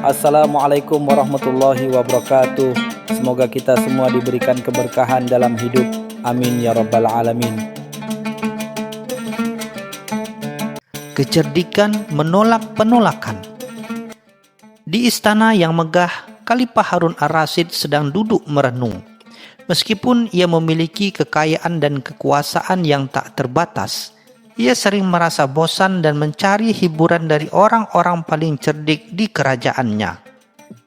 Assalamualaikum warahmatullahi wabarakatuh. Semoga kita semua diberikan keberkahan dalam hidup. Amin ya rabbal alamin. Kecerdikan menolak penolakan. Di istana yang megah, Khalifah Harun ar-Rasyid sedang duduk merenung. Meskipun ia memiliki kekayaan dan kekuasaan yang tak terbatas, ia sering merasa bosan dan mencari hiburan dari orang-orang paling cerdik di kerajaannya.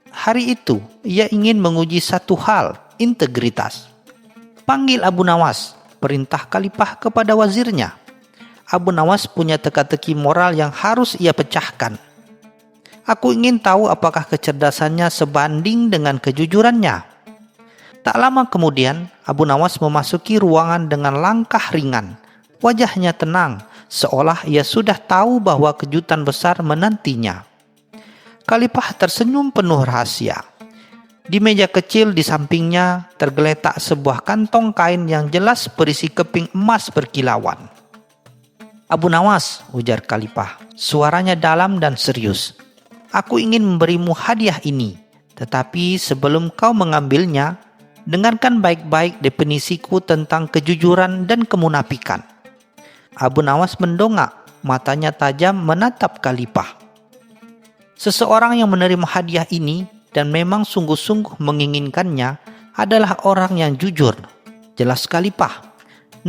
Hari itu, ia ingin menguji satu hal, integritas. "Panggil Abu Nawas," perintah Khalifah kepada wazirnya. Abu Nawas punya teka-teki moral yang harus ia pecahkan. "Aku ingin tahu apakah kecerdasannya sebanding dengan kejujurannya." Tak lama kemudian, Abu Nawas memasuki ruangan dengan langkah ringan. Wajahnya tenang, seolah ia sudah tahu bahwa kejutan besar menantinya. Khalifah tersenyum penuh rahasia. Di meja kecil di sampingnya tergeletak sebuah kantong kain yang jelas berisi keping emas berkilauan. "Abu Nawas," ujar Khalifah, suaranya dalam dan serius. "Aku ingin memberimu hadiah ini, tetapi sebelum kau mengambilnya, dengarkan baik-baik definisiku tentang kejujuran dan kemunafikan." Abu Nawas mendongak, matanya tajam menatap Khalifah. Seseorang yang menerima hadiah ini dan memang sungguh-sungguh menginginkannya adalah orang yang jujur, jelas Khalifah.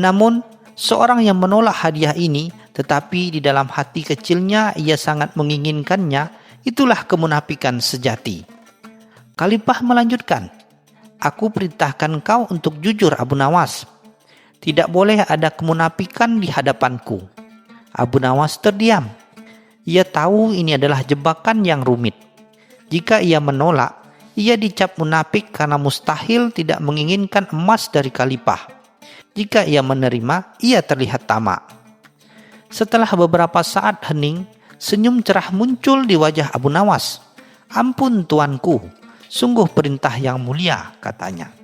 Namun, seorang yang menolak hadiah ini tetapi di dalam hati kecilnya ia sangat menginginkannya, itulah kemunafikan sejati. Khalifah melanjutkan, "Aku perintahkan kau untuk jujur, Abu Nawas. Tidak boleh ada kemunafikan di hadapanku." Abu Nawas terdiam. Ia tahu ini adalah jebakan yang rumit. Jika ia menolak, ia dicap munafik karena mustahil tidak menginginkan emas dari Khalifah. Jika ia menerima, ia terlihat tamak. Setelah beberapa saat hening, senyum cerah muncul di wajah Abu Nawas. "Ampun tuanku, sungguh perintah yang mulia," katanya.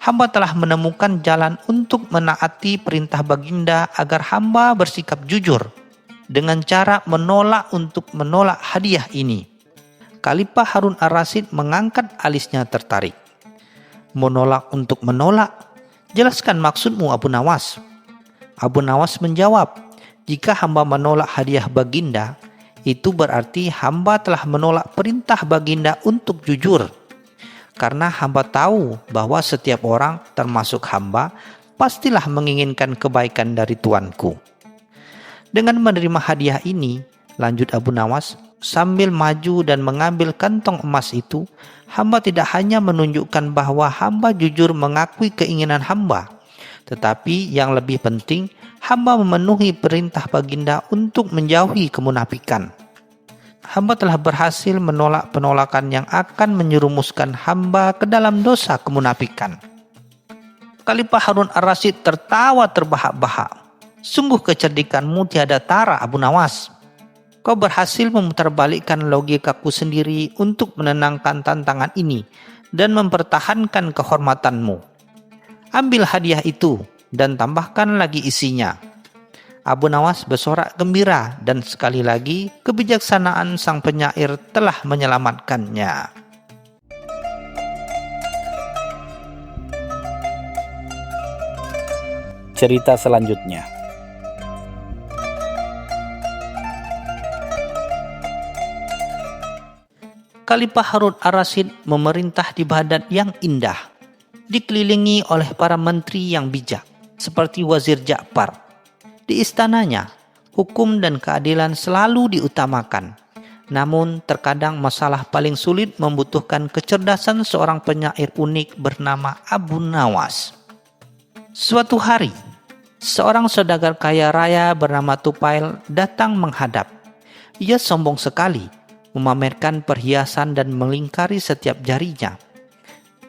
"Hamba telah menemukan jalan untuk menaati perintah baginda agar hamba bersikap jujur dengan cara menolak untuk menolak hadiah ini." Khalifah Harun ar-Rasyid mengangkat alisnya tertarik. "Menolak untuk menolak? Jelaskan maksudmu, Abu Nawas." Abu Nawas menjawab, "Jika hamba menolak hadiah baginda, itu berarti hamba telah menolak perintah baginda untuk jujur. Karena hamba tahu bahwa setiap orang, termasuk hamba, pastilah menginginkan kebaikan dari tuanku." Dengan menerima hadiah ini, lanjut Abu Nawas, sambil maju dan mengambil kantong emas itu, hamba tidak hanya menunjukkan bahwa hamba jujur mengakui keinginan hamba, tetapi yang lebih penting, hamba memenuhi perintah baginda untuk menjauhi kemunafikan. Hamba telah berhasil menolak penolakan yang akan menyerumuskan hamba ke dalam dosa kemunafikan. Khalifah Harun ar-Rasyid tertawa terbahak-bahak. "Sungguh kecerdikanmu tiada tara, Abu Nawas. Kau berhasil memutarbalikkan logikaku sendiri untuk menenangkan tantangan ini dan mempertahankan kehormatanmu. Ambil hadiah itu dan tambahkan lagi isinya." Abu Nawas bersorak gembira dan sekali lagi kebijaksanaan sang penyair telah menyelamatkannya. Cerita selanjutnya. Khalifah Harun ar-Rasyid memerintah di Baghdad yang indah, dikelilingi oleh para menteri yang bijak, seperti Wazir Ja'far. Di istananya, hukum dan keadilan selalu diutamakan. Namun, terkadang masalah paling sulit membutuhkan kecerdasan seorang penyair unik bernama Abu Nawas. Suatu hari, seorang saudagar kaya raya bernama Tufail datang menghadap. Ia sombong sekali, memamerkan perhiasan dan melingkari setiap jarinya.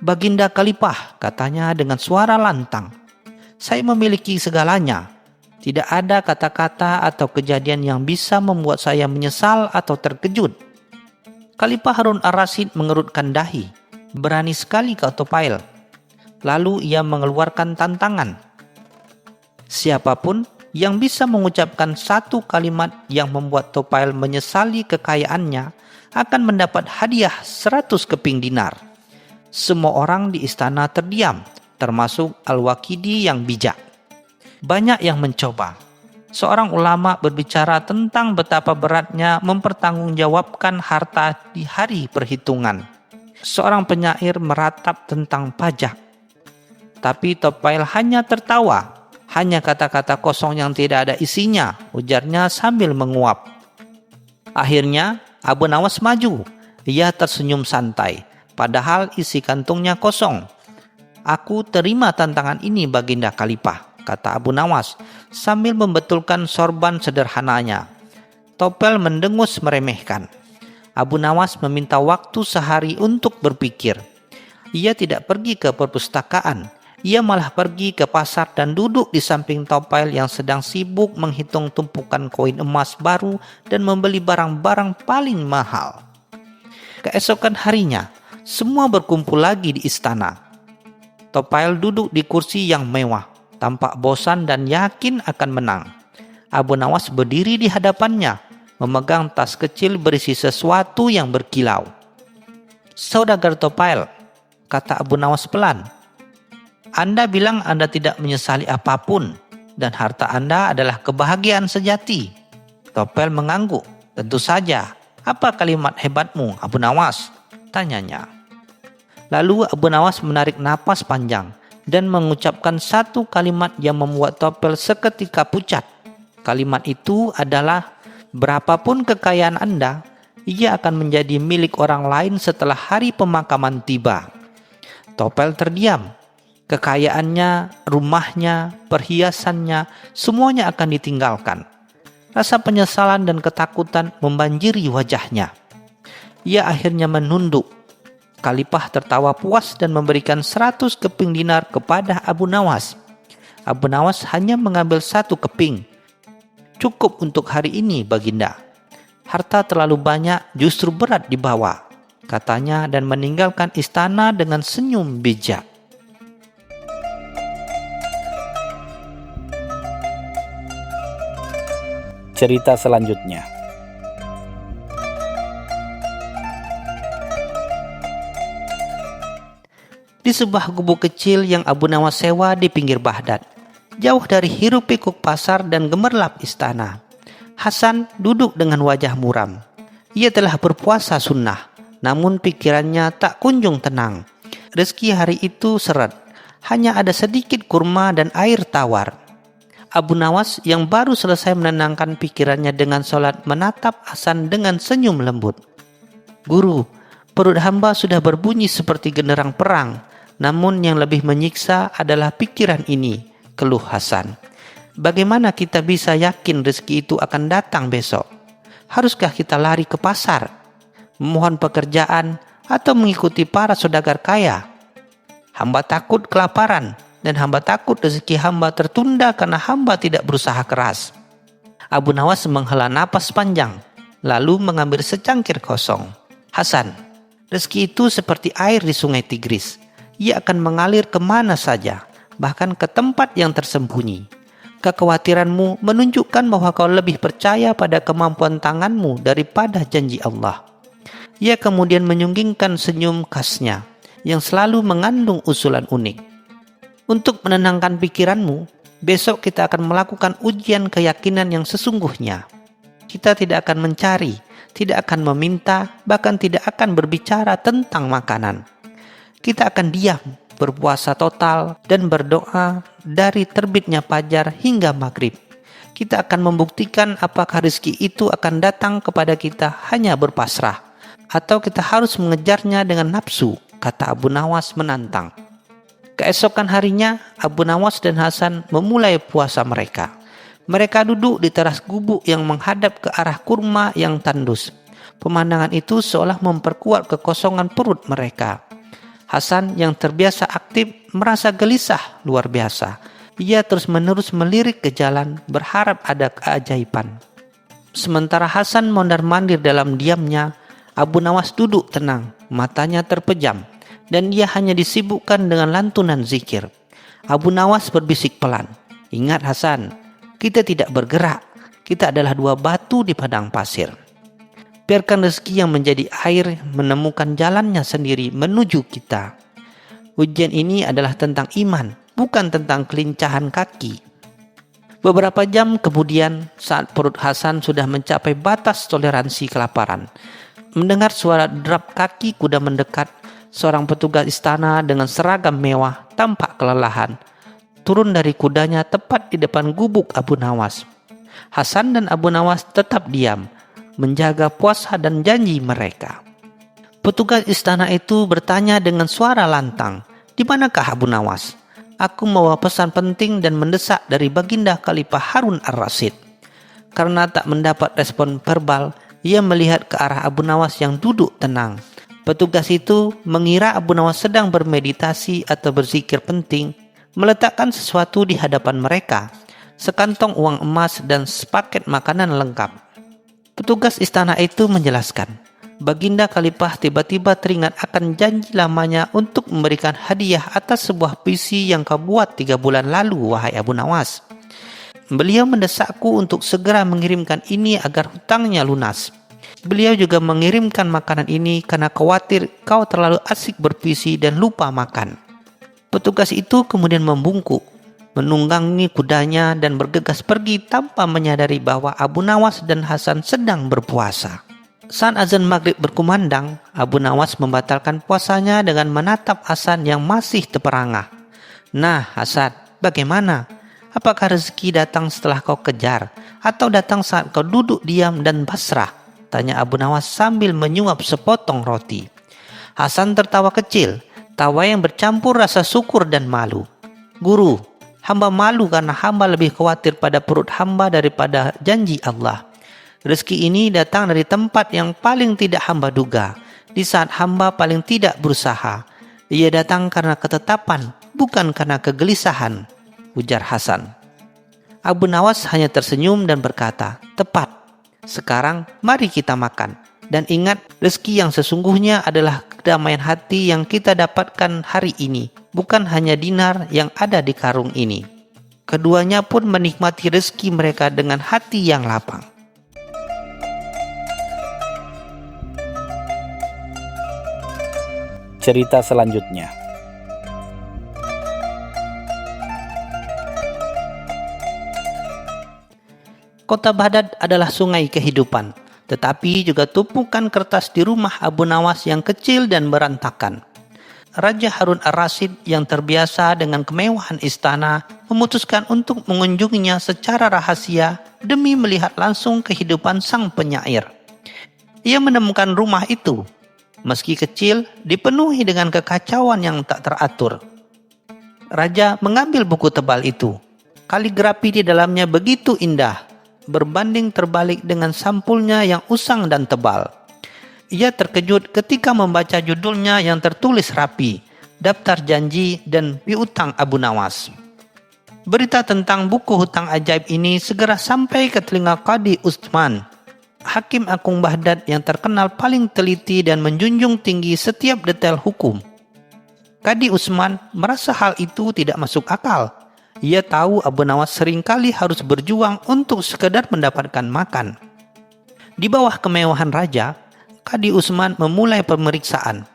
"Baginda Khalifah," katanya dengan suara lantang, "saya memiliki segalanya. Tidak ada kata-kata atau kejadian yang bisa membuat saya menyesal atau terkejut." Khalifah Harun ar-Rasyid mengerutkan dahi. "Berani sekali kau, Tufail." Lalu ia mengeluarkan tantangan. "Siapapun yang bisa mengucapkan satu kalimat yang membuat Tufail menyesali kekayaannya akan mendapat hadiah 100 keping dinar. Semua orang di istana terdiam, termasuk Al-Waqidi yang bijak. Banyak yang mencoba. Seorang ulama berbicara tentang betapa beratnya mempertanggungjawabkan harta di hari perhitungan. Seorang penyair meratap tentang pajak. Tapi Tufail hanya tertawa. Hanya kata-kata kosong yang tidak ada isinya, ujarnya sambil menguap. Akhirnya Abu Nawas maju. Ia tersenyum santai, padahal isi kantungnya kosong. "Aku terima tantangan ini, Baginda Khalifah," kata Abu Nawas sambil membetulkan sorban sederhananya. Tufail mendengus meremehkan. Abu Nawas meminta waktu sehari untuk berpikir. Ia tidak pergi ke perpustakaan. Ia malah pergi ke pasar dan duduk di samping Tufail yang sedang sibuk menghitung tumpukan koin emas baru dan membeli barang-barang paling mahal. Keesokan harinya, semua berkumpul lagi di istana. Tufail duduk di kursi yang mewah, tampak bosan dan yakin akan menang. Abu Nawas berdiri di hadapannya, memegang tas kecil berisi sesuatu yang berkilau. "Saudagar Tufail," kata Abu Nawas pelan, "Anda bilang Anda tidak menyesali apapun dan harta Anda adalah kebahagiaan sejati." Tufail mengangguk. "Tentu saja. Apa kalimat hebatmu, Abu Nawas?" tanyanya. Lalu Abu Nawas menarik napas panjang dan mengucapkan satu kalimat yang membuat Tufail seketika pucat. Kalimat itu adalah, "Berapapun kekayaan Anda, ia akan menjadi milik orang lain setelah hari pemakaman tiba." Tufail terdiam. Kekayaannya, rumahnya, perhiasannya, semuanya akan ditinggalkan. Rasa penyesalan dan ketakutan membanjiri wajahnya. Ia akhirnya menunduk. Khalifah tertawa puas dan memberikan 100 keping dinar kepada Abu Nawas. Abu Nawas hanya mengambil 1 keping. "Cukup untuk hari ini, Baginda. Harta terlalu banyak justru berat dibawa," katanya dan meninggalkan istana dengan senyum bijak. Cerita selanjutnya. Di sebuah gubuk kecil yang Abu Nawas sewa di pinggir Baghdad, jauh dari hiruk-pikuk pasar dan gemerlap istana, Hasan duduk dengan wajah muram. Ia telah berpuasa sunnah, namun pikirannya tak kunjung tenang. Rezeki hari itu seret, hanya ada sedikit kurma dan air tawar. Abu Nawas yang baru selesai menenangkan pikirannya dengan sholat menatap Hasan dengan senyum lembut. "Guru, perut hamba sudah berbunyi seperti genderang perang, namun yang lebih menyiksa adalah pikiran ini," keluh Hasan. "Bagaimana kita bisa yakin rezeki itu akan datang besok? Haruskah kita lari ke pasar, memohon pekerjaan, atau mengikuti para saudagar kaya? Hamba takut kelaparan, dan hamba takut rezeki hamba tertunda karena hamba tidak berusaha keras." Abu Nawas menghela napas panjang, lalu mengambil secangkir kosong. "Hasan, rezeki itu seperti air di sungai Tigris. Ia akan mengalir kemana saja, bahkan ke tempat yang tersembunyi. Kekhawatiranmu menunjukkan bahwa kau lebih percaya pada kemampuan tanganmu daripada janji Allah." Ia kemudian menyunggingkan senyum khasnya, yang selalu mengandung usulan unik. "Untuk menenangkan pikiranmu, besok kita akan melakukan ujian keyakinan yang sesungguhnya. Kita tidak akan mencari, tidak akan meminta, bahkan tidak akan berbicara tentang makanan. Kita akan diam, berpuasa total, dan berdoa dari terbitnya fajar hingga maghrib. Kita akan membuktikan apakah rezeki itu akan datang kepada kita hanya berpasrah, atau kita harus mengejarnya dengan nafsu," kata Abu Nawas menantang. Keesokan harinya, Abu Nawas dan Hasan memulai puasa mereka. Mereka duduk di teras gubuk yang menghadap ke arah kurma yang tandus. Pemandangan itu seolah memperkuat kekosongan perut mereka. Hasan yang terbiasa aktif merasa gelisah luar biasa. Ia terus-menerus melirik ke jalan berharap ada keajaiban. Sementara Hasan mondar-mandir dalam diamnya, Abu Nawas duduk tenang, matanya terpejam, dan dia hanya disibukkan dengan lantunan zikir. Abu Nawas berbisik pelan, "Ingat Hasan, Kita tidak bergerak. Kita adalah dua batu di padang pasir. Biarkan rezeki yang menjadi air menemukan jalannya sendiri menuju kita. Ujian ini adalah tentang iman, bukan tentang kelincahan kaki. Beberapa jam kemudian, saat perut Hasan sudah mencapai batas toleransi kelaparan, mendengar suara derap kaki kuda mendekat, seorang petugas istana dengan seragam mewah tampak kelelahan turun dari kudanya tepat di depan gubuk Abu Nawas. Hasan dan Abu Nawas tetap diam, menjaga puasa dan janji mereka. Petugas istana itu bertanya dengan suara lantang, "Di manakah Abu Nawas? Aku membawa pesan penting dan mendesak dari Baginda Khalifah Harun ar-Rasyid." Karena tak mendapat respon verbal, ia melihat ke arah Abu Nawas yang duduk tenang. Petugas itu mengira Abu Nawas sedang bermeditasi atau berzikir penting, meletakkan sesuatu di hadapan mereka, sekantong uang emas dan sepaket makanan lengkap. Petugas istana itu menjelaskan, Baginda Khalifah tiba-tiba teringat akan janji lamanya untuk memberikan hadiah atas sebuah puisi yang kau buat 3 bulan lalu, wahai Abu Nawas. Beliau mendesakku untuk segera mengirimkan ini agar hutangnya lunas. Beliau juga mengirimkan makanan ini karena khawatir kau terlalu asik berpuisi dan lupa makan. Petugas itu kemudian membungkuk, menunggangi kudanya dan bergegas pergi tanpa menyadari bahwa Abu Nawas dan Hasan sedang berpuasa. Saat azan maghrib berkumandang, Abu Nawas membatalkan puasanya dengan menatap Hasan yang masih terperangah. "Nah Hasan, bagaimana? Apakah rezeki datang setelah kau kejar atau datang saat kau duduk diam dan pasrah?" tanya Abu Nawas sambil menyuap sepotong roti. Hasan tertawa kecil, tawa yang bercampur rasa syukur dan malu. "Guru, hamba malu karena hamba lebih khawatir pada perut hamba daripada janji Allah. Rezeki ini datang dari tempat yang paling tidak hamba duga, di saat hamba paling tidak berusaha. Ia datang karena ketetapan, bukan karena kegelisahan," ujar Hasan. Abu Nawas hanya tersenyum dan berkata, "Tepat. Sekarang mari kita makan. Dan ingat, rezeki yang sesungguhnya adalah kedamaian hati yang kita dapatkan hari ini, bukan hanya dinar yang ada di karung ini." Keduanya pun menikmati rezeki mereka dengan hati yang lapang. Cerita selanjutnya. Kota Baghdad adalah sungai kehidupan, tetapi juga tumpukan kertas di rumah Abu Nawas yang kecil dan berantakan. Raja Harun ar-Rasyid yang terbiasa dengan kemewahan istana memutuskan untuk mengunjunginya secara rahasia demi melihat langsung kehidupan sang penyair. Ia menemukan rumah itu, meski kecil, dipenuhi dengan kekacauan yang tak teratur. Raja mengambil buku tebal itu. Kaligrafi di dalamnya begitu indah, berbanding terbalik dengan sampulnya yang usang dan tebal. Ia terkejut ketika membaca judulnya yang tertulis rapi, Daftar Janji dan Piutang Abu Nawas. Berita tentang buku hutang ajaib ini segera sampai ke telinga Qadi Utsman, Hakim Agung Baghdad yang terkenal paling teliti dan menjunjung tinggi setiap detail hukum. Qadi Utsman merasa hal itu tidak masuk akal. Ia tahu Abu Nawas seringkali harus berjuang untuk sekedar mendapatkan makan. Di bawah kemewahan raja, Qadi Utsman memulai pemeriksaan.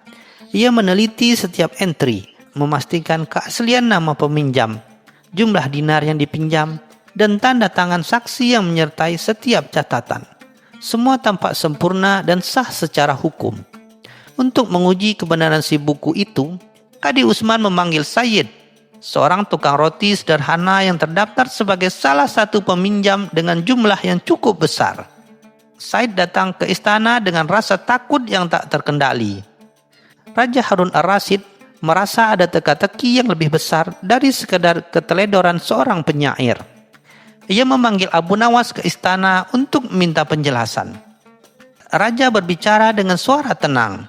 Ia meneliti setiap entry, memastikan keaslian nama peminjam, jumlah dinar yang dipinjam, dan tanda tangan saksi yang menyertai setiap catatan. Semua tampak sempurna dan sah secara hukum. Untuk menguji kebenaran si buku itu, Qadi Utsman memanggil Sayyid, seorang tukang roti sederhana yang terdaftar sebagai salah satu peminjam dengan jumlah yang cukup besar. Said datang ke istana dengan rasa takut yang tak terkendali. Raja Harun ar-Rasyid merasa ada teka-teki yang lebih besar dari sekedar keteledoran seorang penyair. Ia memanggil Abu Nawas ke istana untuk meminta penjelasan. Raja berbicara dengan suara tenang.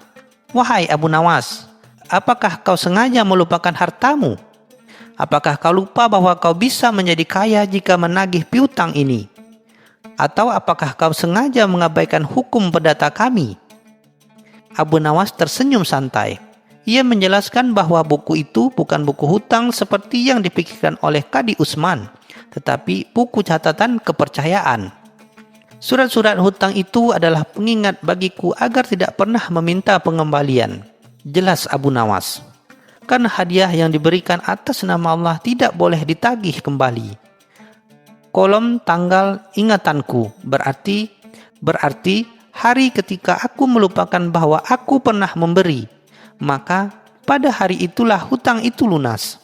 "Wahai Abu Nawas, apakah kau sengaja melupakan hartamu? Apakah kau lupa bahwa kau bisa menjadi kaya jika menagih piutang ini? Atau apakah kau sengaja mengabaikan hukum perdata kami?" Abu Nawas tersenyum santai. Ia menjelaskan bahwa buku itu bukan buku hutang seperti yang dipikirkan oleh Qadi Utsman, tetapi buku catatan kepercayaan. Surat-surat hutang itu adalah pengingat bagiku agar tidak pernah meminta pengembalian. Jelas Abu Nawas. Karena hadiah yang diberikan atas nama Allah tidak boleh ditagih kembali. Kolom tanggal ingatanku berarti hari ketika aku melupakan bahwa aku pernah memberi, maka pada hari itulah hutang itu lunas.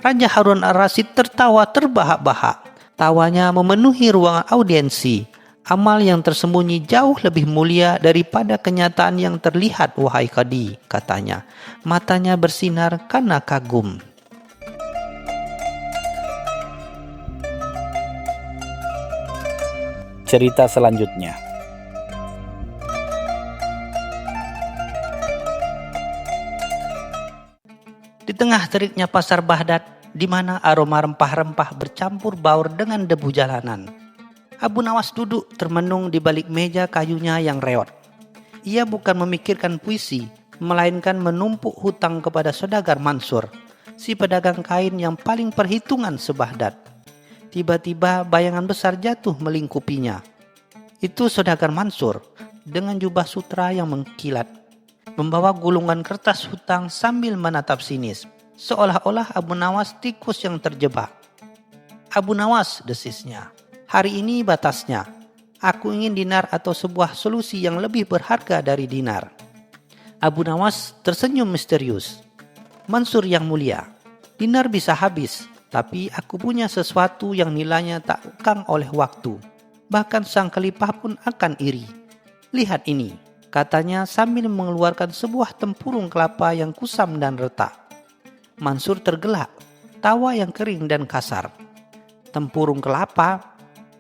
Raja Harun ar-Rasyid tertawa terbahak-bahak. Tawanya memenuhi ruangan audiensi. Amal yang tersembunyi jauh lebih mulia daripada kenyataan yang terlihat, wahai Qadi, katanya. Matanya bersinar karena kagum. Cerita selanjutnya. Di tengah teriknya pasar Baghdad, di mana aroma rempah-rempah bercampur baur dengan debu jalanan, Abu Nawas duduk termenung di balik meja kayunya yang reot. Ia bukan memikirkan puisi, melainkan menumpuk hutang kepada saudagar Mansur, si pedagang kain yang paling perhitungan se-Baghdad. Tiba-tiba bayangan besar jatuh melingkupinya. Itu saudagar Mansur dengan jubah sutra yang mengkilat, membawa gulungan kertas hutang sambil menatap sinis, seolah-olah Abu Nawas tikus yang terjebak. Abu Nawas, desisnya. Hari ini batasnya. Aku ingin dinar atau sebuah solusi yang lebih berharga dari dinar. Abu Nawas tersenyum misterius. Mansur yang mulia, dinar bisa habis, tapi aku punya sesuatu yang nilainya tak lekang oleh waktu. Bahkan sang khalifah pun akan iri. Lihat ini, katanya sambil mengeluarkan sebuah tempurung kelapa yang kusam dan retak. Mansur tergelak, tawa yang kering dan kasar. Tempurung kelapa?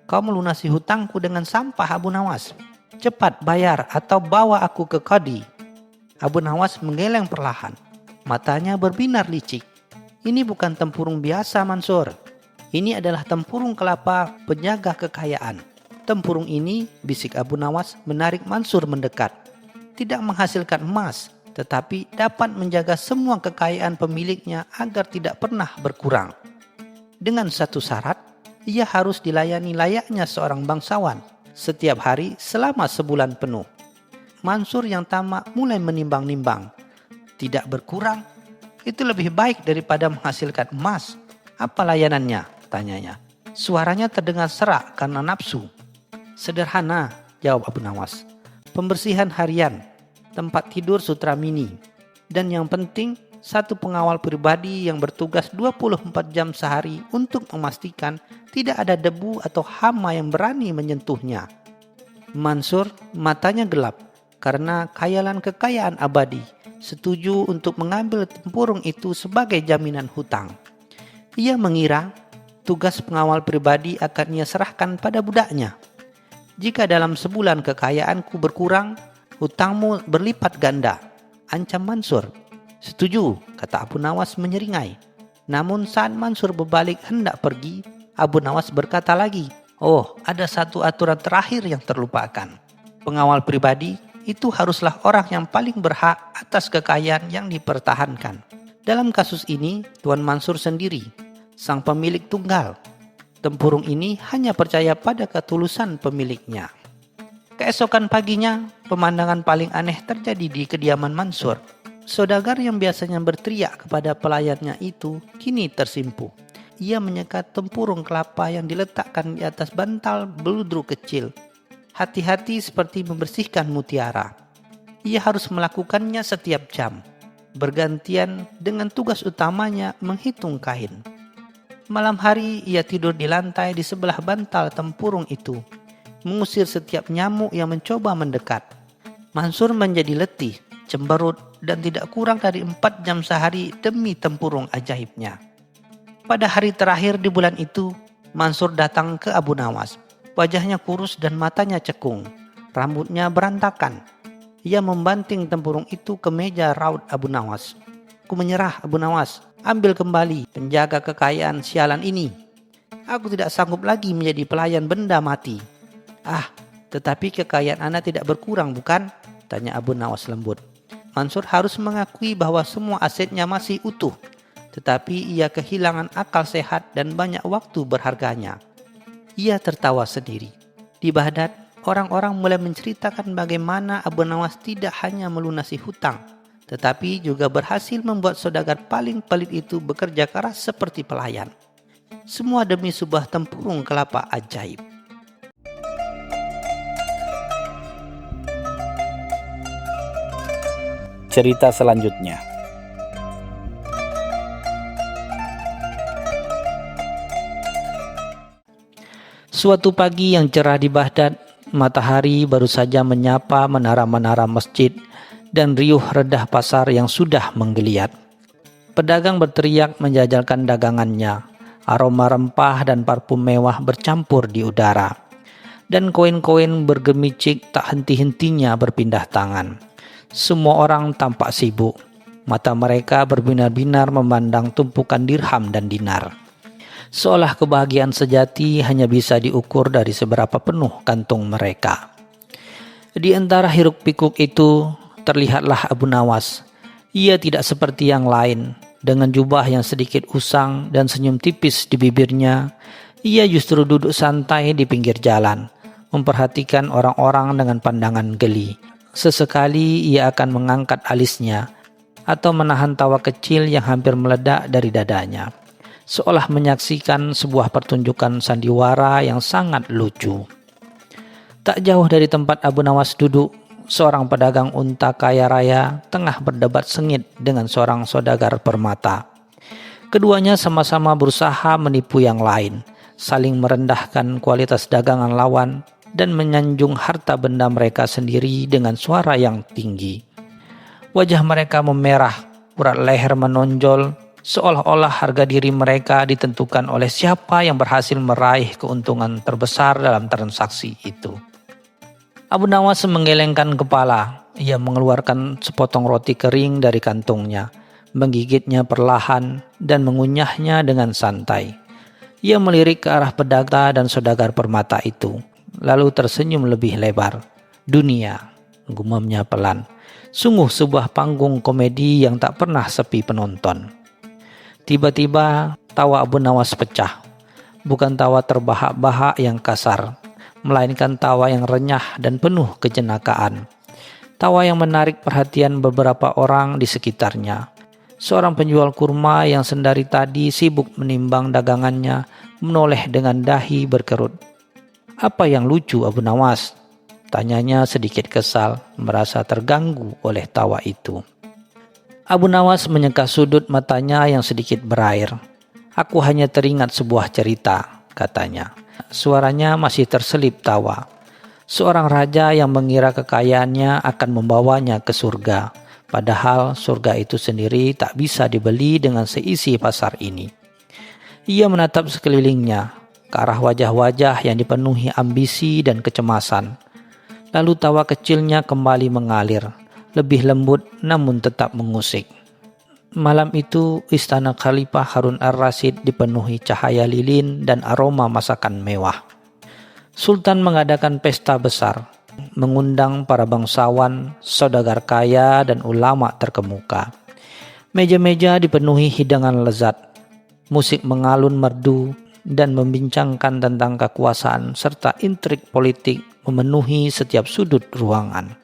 Kau melunasi hutangku dengan sampah, Abu Nawas. Cepat bayar atau bawa aku ke Qadi. Abu Nawas menggeleng perlahan. Matanya berbinar licik. Ini bukan tempurung biasa, Mansur. Ini adalah tempurung kelapa penjaga kekayaan. Tempurung ini, bisik Abu Nawas, menarik Mansur mendekat. Tidak menghasilkan emas, tetapi dapat menjaga semua kekayaan pemiliknya agar tidak pernah berkurang. Dengan satu syarat, ia harus dilayani layaknya seorang bangsawan setiap hari selama sebulan penuh. Mansur yang tamak mulai menimbang-nimbang. Tidak berkurang, itu lebih baik daripada menghasilkan emas. Apa layanannya? Tanyanya. Suaranya terdengar serak karena nafsu. Sederhana, jawab Abu Nawas. Pembersihan harian, tempat tidur sutra mini, dan yang penting satu pengawal pribadi yang bertugas 24 jam sehari untuk memastikan tidak ada debu atau hama yang berani menyentuhnya. Mansur matanya gelap karena khayalan kekayaan abadi, setuju untuk mengambil tempurung itu sebagai jaminan hutang. Ia mengira tugas pengawal pribadi akan ia serahkan pada budaknya. Jika dalam sebulan kekayaanku berkurang, hutangmu berlipat ganda, ancam Mansur. Setuju, kata Abu Nawas menyeringai. Namun saat Mansur berbalik hendak pergi, Abu Nawas berkata lagi, oh, ada satu aturan terakhir yang terlupakan. Pengawal pribadi itu haruslah orang yang paling berhak atas kekayaan yang dipertahankan. Dalam kasus ini, Tuan Mansur sendiri, sang pemilik tunggal. Tempurung ini hanya percaya pada ketulusan pemiliknya. Keesokan paginya, pemandangan paling aneh terjadi di kediaman Mansur. Saudagar yang biasanya berteriak kepada pelayannya itu kini tersimpuh. Ia menyekat tempurung kelapa yang diletakkan di atas bantal beludru kecil. Hati-hati seperti membersihkan mutiara. Ia harus melakukannya setiap jam, bergantian dengan tugas utamanya menghitung kain. Malam hari ia tidur di lantai di sebelah bantal tempurung itu, mengusir setiap nyamuk yang mencoba mendekat. Mansur menjadi letih, cemberut, dan tidak kurang dari 4 jam sehari demi tempurung ajaibnya. Pada hari terakhir di bulan itu, Mansur datang ke Abu Nawas. Wajahnya kurus dan matanya cekung, rambutnya berantakan. Ia membanting tempurung itu ke meja raut Abu Nawas. Aku menyerah, Abu Nawas. Ambil kembali penjaga kekayaan sialan ini. Aku tidak sanggup lagi menjadi pelayan benda mati. Ah, tetapi kekayaan Anda tidak berkurang, bukan? Tanya Abu Nawas lembut. Mansur harus mengakui bahwa semua asetnya masih utuh. tetapi ia kehilangan akal sehat dan banyak waktu berharganya. Ia tertawa sendiri. Di Baghdad, orang-orang mulai menceritakan bagaimana Abu Nawas tidak hanya melunasi hutang, tetapi juga berhasil membuat saudagar paling pelit itu bekerja keras seperti pelayan. Semua demi sebuah tempurung kelapa ajaib. Cerita selanjutnya. Suatu pagi yang cerah di Baghdad, matahari baru saja menyapa menara-menara masjid dan riuh redah pasar yang sudah menggeliat. Pedagang berteriak menjajalkan dagangannya. Aroma rempah dan parfum mewah bercampur di udara. Dan koin-koin bergemicik tak henti-hentinya berpindah tangan. Semua orang tampak sibuk. Mata mereka berbinar-binar memandang tumpukan dirham dan dinar. Seolah kebahagiaan sejati hanya bisa diukur dari seberapa penuh kantung mereka. Di antara hiruk-pikuk itu, terlihatlah Abu Nawas. Ia tidak seperti yang lain. Dengan jubah yang sedikit usang dan senyum tipis di bibirnya, ia justru duduk santai di pinggir jalan, memperhatikan orang-orang dengan pandangan geli. Sesekali ia akan mengangkat alisnya atau menahan tawa kecil yang hampir meledak dari dadanya, seolah menyaksikan sebuah pertunjukan sandiwara yang sangat lucu. Tak jauh dari tempat Abu Nawas duduk, seorang pedagang unta kaya raya tengah berdebat sengit dengan seorang saudagar permata. Keduanya sama-sama berusaha menipu yang lain, saling merendahkan kualitas dagangan lawan dan menyanjung harta benda mereka sendiri dengan suara yang tinggi. Wajah mereka memerah, urat leher menonjol, seolah-olah harga diri mereka ditentukan oleh siapa yang berhasil meraih keuntungan terbesar dalam transaksi itu. Abu Nawas menggelengkan kepala. Ia mengeluarkan sepotong roti kering dari kantungnya, menggigitnya perlahan dan mengunyahnya dengan santai. Ia melirik ke arah pedagang dan saudagar permata itu, lalu tersenyum lebih lebar. Dunia, gumamnya pelan. Sungguh sebuah panggung komedi yang tak pernah sepi penonton. Tiba-tiba tawa Abu Nawas pecah. Bukan tawa terbahak-bahak yang kasar, melainkan tawa yang renyah dan penuh kejenakaan. Tawa yang menarik perhatian beberapa orang di sekitarnya. Seorang penjual kurma yang sendari tadi sibuk menimbang dagangannya menoleh dengan dahi berkerut. "Apa yang lucu, Abu Nawas?" tanyanya sedikit kesal, merasa terganggu oleh tawa itu. Abu Nawas menyeka sudut matanya yang sedikit berair. "Aku hanya teringat sebuah cerita," katanya. Suaranya masih terselip tawa. Seorang raja yang mengira kekayaannya akan membawanya ke surga, padahal surga itu sendiri tak bisa dibeli dengan seisi pasar ini. Ia menatap sekelilingnya, ke arah wajah-wajah yang dipenuhi ambisi dan kecemasan. Lalu tawa kecilnya kembali mengalir, lebih lembut namun tetap mengusik. Malam itu, istana Khalifah Harun ar-Rasyid dipenuhi cahaya lilin dan aroma masakan mewah. Sultan mengadakan pesta besar, mengundang para bangsawan, saudagar kaya dan ulama terkemuka. Meja-meja dipenuhi hidangan lezat, musik mengalun merdu dan membincangkan tentang kekuasaan serta intrik politik memenuhi setiap sudut ruangan.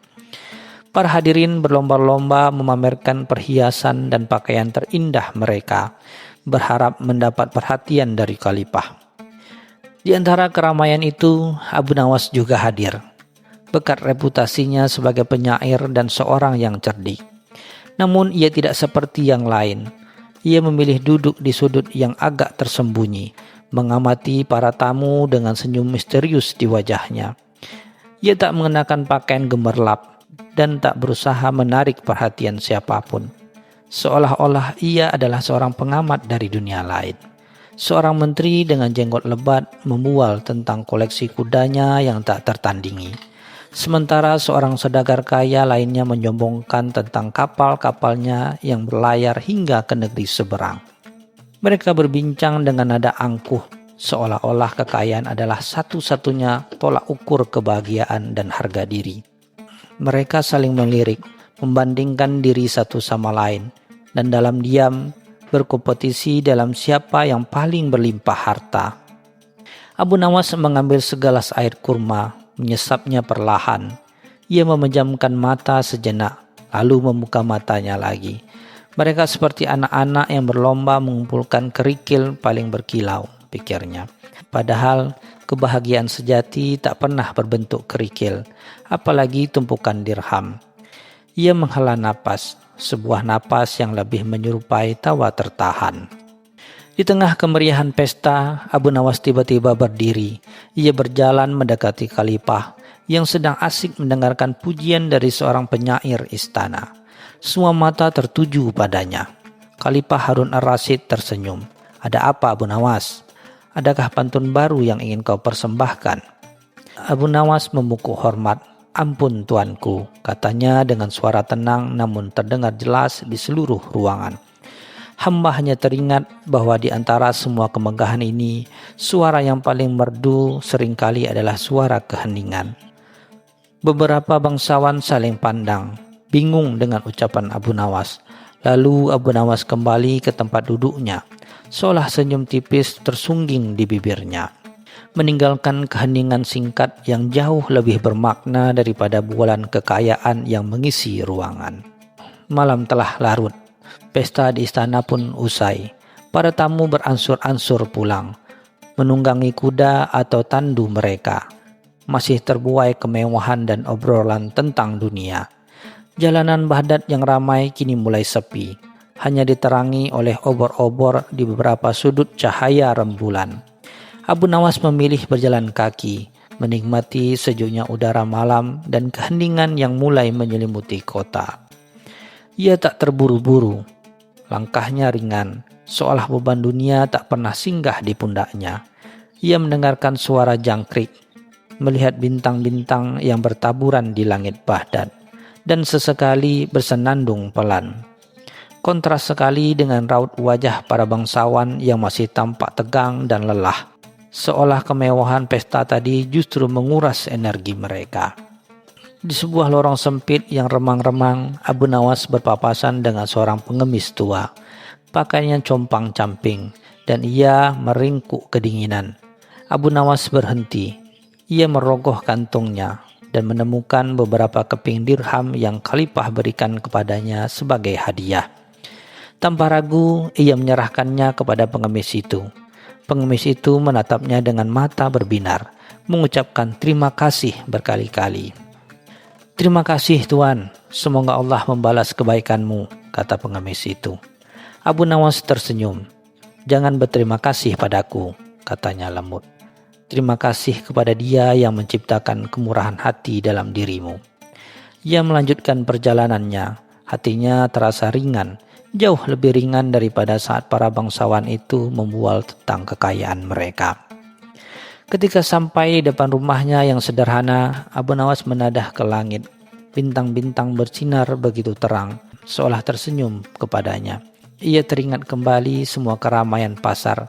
Para hadirin berlomba-lomba memamerkan perhiasan dan pakaian terindah mereka, berharap mendapat perhatian dari Khalifah. Di antara keramaian itu, Abu Nawas juga hadir. Berkat reputasinya sebagai penyair dan seorang yang cerdik. Namun ia tidak seperti yang lain. Ia memilih duduk di sudut yang agak tersembunyi, mengamati para tamu dengan senyum misterius di wajahnya. Ia tak mengenakan pakaian gemerlap dan tak berusaha menarik perhatian siapapun. Seolah-olah ia adalah seorang pengamat dari dunia lain. Seorang menteri dengan jenggot lebat membual tentang koleksi kudanya yang tak tertandingi. Sementara seorang saudagar kaya lainnya menyombongkan tentang kapal-kapalnya yang berlayar hingga ke negeri seberang. Mereka berbincang dengan nada angkuh, seolah-olah kekayaan adalah satu-satunya tolak ukur kebahagiaan dan harga diri. Mereka saling melirik, membandingkan diri satu sama lain, dan dalam diam berkompetisi dalam siapa yang paling berlimpah harta. Abu Nawas mengambil segelas air kurma, menyesapnya perlahan. Ia memejamkan mata sejenak, lalu membuka matanya lagi. Mereka seperti anak-anak yang berlomba mengumpulkan kerikil paling berkilau, pikirnya. Padahal kebahagiaan sejati tak pernah berbentuk kerikil, apalagi tumpukan dirham. Ia menghela napas, sebuah napas yang lebih menyerupai tawa tertahan. Di tengah kemeriahan pesta, Abu Nawas tiba-tiba berdiri. Ia berjalan mendekati khalifah yang sedang asik mendengarkan pujian dari seorang penyair istana. Semua mata tertuju padanya. Khalifah Harun ar-Rasyid tersenyum. "Ada apa, Abu Nawas? Adakah pantun baru yang ingin kau persembahkan?" Abu Nawas membungkuk hormat. "Ampun tuanku," katanya dengan suara tenang namun terdengar jelas di seluruh ruangan. "Hamba hanya teringat bahwa di antara semua kemegahan ini, suara yang paling merdu seringkali adalah suara keheningan." Beberapa bangsawan saling pandang, bingung dengan ucapan Abu Nawas. Lalu Abu Nawas kembali ke tempat duduknya, seolah senyum tipis tersungging di bibirnya, meninggalkan keheningan singkat yang jauh lebih bermakna daripada bualan kekayaan yang mengisi ruangan. Malam telah larut, pesta di istana pun usai. Para tamu beransur-ansur pulang, menunggangi kuda atau tandu mereka. Masih terbuai kemewahan dan obrolan tentang dunia. Jalanan Baghdad yang ramai kini mulai sepi, hanya diterangi oleh obor-obor di beberapa sudut cahaya rembulan. Abu Nawas memilih berjalan kaki, menikmati sejuknya udara malam dan keheningan yang mulai menyelimuti kota. Ia tak terburu-buru, langkahnya ringan, seolah beban dunia tak pernah singgah di pundaknya. Ia mendengarkan suara jangkrik, melihat bintang-bintang yang bertaburan di langit Baghdad, dan sesekali bersenandung pelan. Kontras sekali dengan raut wajah para bangsawan yang masih tampak tegang dan lelah, seolah kemewahan pesta tadi justru menguras energi mereka. Di sebuah lorong sempit yang remang-remang, Abu Nawas berpapasan dengan seorang pengemis tua. Pakaiannya compang-camping, dan ia meringkuk kedinginan. Abu Nawas berhenti. Ia merogoh kantungnya dan menemukan beberapa keping dirham yang khalifah berikan kepadanya sebagai hadiah. Tanpa ragu, ia menyerahkannya kepada pengemis itu. Pengemis itu menatapnya dengan mata berbinar, mengucapkan terima kasih berkali-kali. "Terima kasih Tuan, semoga Allah membalas kebaikanmu," kata pengemis itu. Abu Nawas tersenyum. "Jangan berterima kasih padaku," katanya lembut. "Terima kasih kepada Dia yang menciptakan kemurahan hati dalam dirimu." Ia melanjutkan perjalanannya. Hatinya terasa ringan, jauh lebih ringan daripada saat para bangsawan itu membual tentang kekayaan mereka. Ketika sampai di depan rumahnya yang sederhana, Abu Nawas menadah ke langit. Bintang-bintang bersinar begitu terang, seolah tersenyum kepadanya. Ia teringat kembali semua keramaian pasar,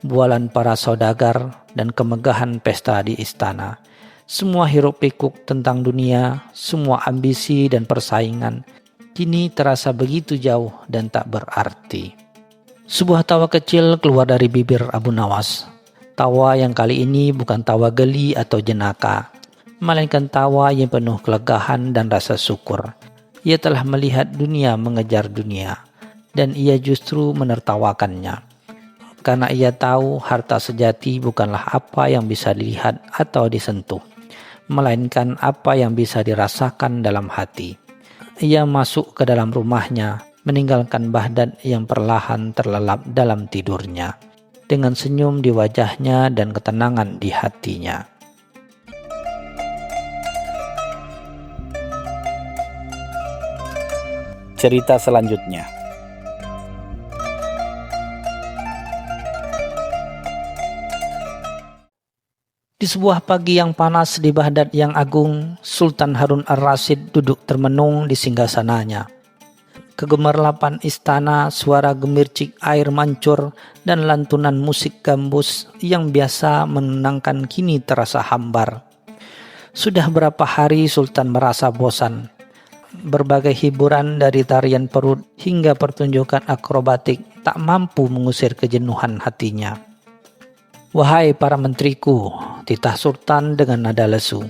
bualan para saudagar, dan kemegahan pesta di istana. Semua hiruk pikuk tentang dunia, semua ambisi dan persaingan, kini terasa begitu jauh dan tak berarti. Sebuah tawa kecil keluar dari bibir Abu Nawas. Tawa yang kali ini bukan tawa geli atau jenaka, melainkan tawa yang penuh kelegahan dan rasa syukur. Ia telah melihat dunia mengejar dunia, dan ia justru menertawakannya. Karena ia tahu harta sejati bukanlah apa yang bisa dilihat atau disentuh, melainkan apa yang bisa dirasakan dalam hati. Ia masuk ke dalam rumahnya, meninggalkan Baghdad yang perlahan terlelap dalam tidurnya, dengan senyum di wajahnya dan ketenangan di hatinya. Cerita selanjutnya. Di sebuah pagi yang panas di Baghdad yang agung, Sultan Harun ar-Rasyid duduk termenung di singgasananya. Kegemerlapan istana, suara gemercik air mancur, dan lantunan musik gambus yang biasa menenangkan kini terasa hambar. Sudah berapa hari Sultan merasa bosan. Berbagai hiburan dari tarian perut hingga pertunjukan akrobatik tak mampu mengusir kejenuhan hatinya. "Wahai para menteriku," titah Sultan dengan nada lesu,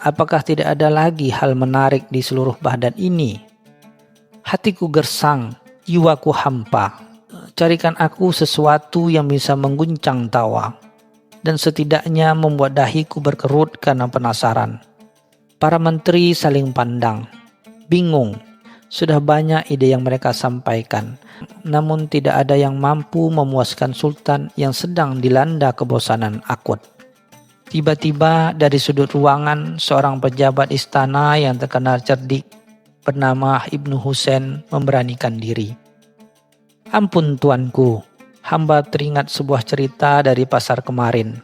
"apakah tidak ada lagi hal menarik di seluruh Baghdad ini? Hatiku gersang, jiwaku hampa. Carikan aku sesuatu yang bisa mengguncang tawa, dan setidaknya membuat dahiku berkerut karena penasaran." Para menteri saling pandang, bingung. Sudah banyak ide yang mereka sampaikan, namun tidak ada yang mampu memuaskan Sultan yang sedang dilanda kebosanan akut. Tiba-tiba dari sudut ruangan, seorang pejabat istana yang terkenal cerdik bernama Ibnu Husain memberanikan diri. "Ampun tuanku, hamba teringat sebuah cerita dari pasar kemarin.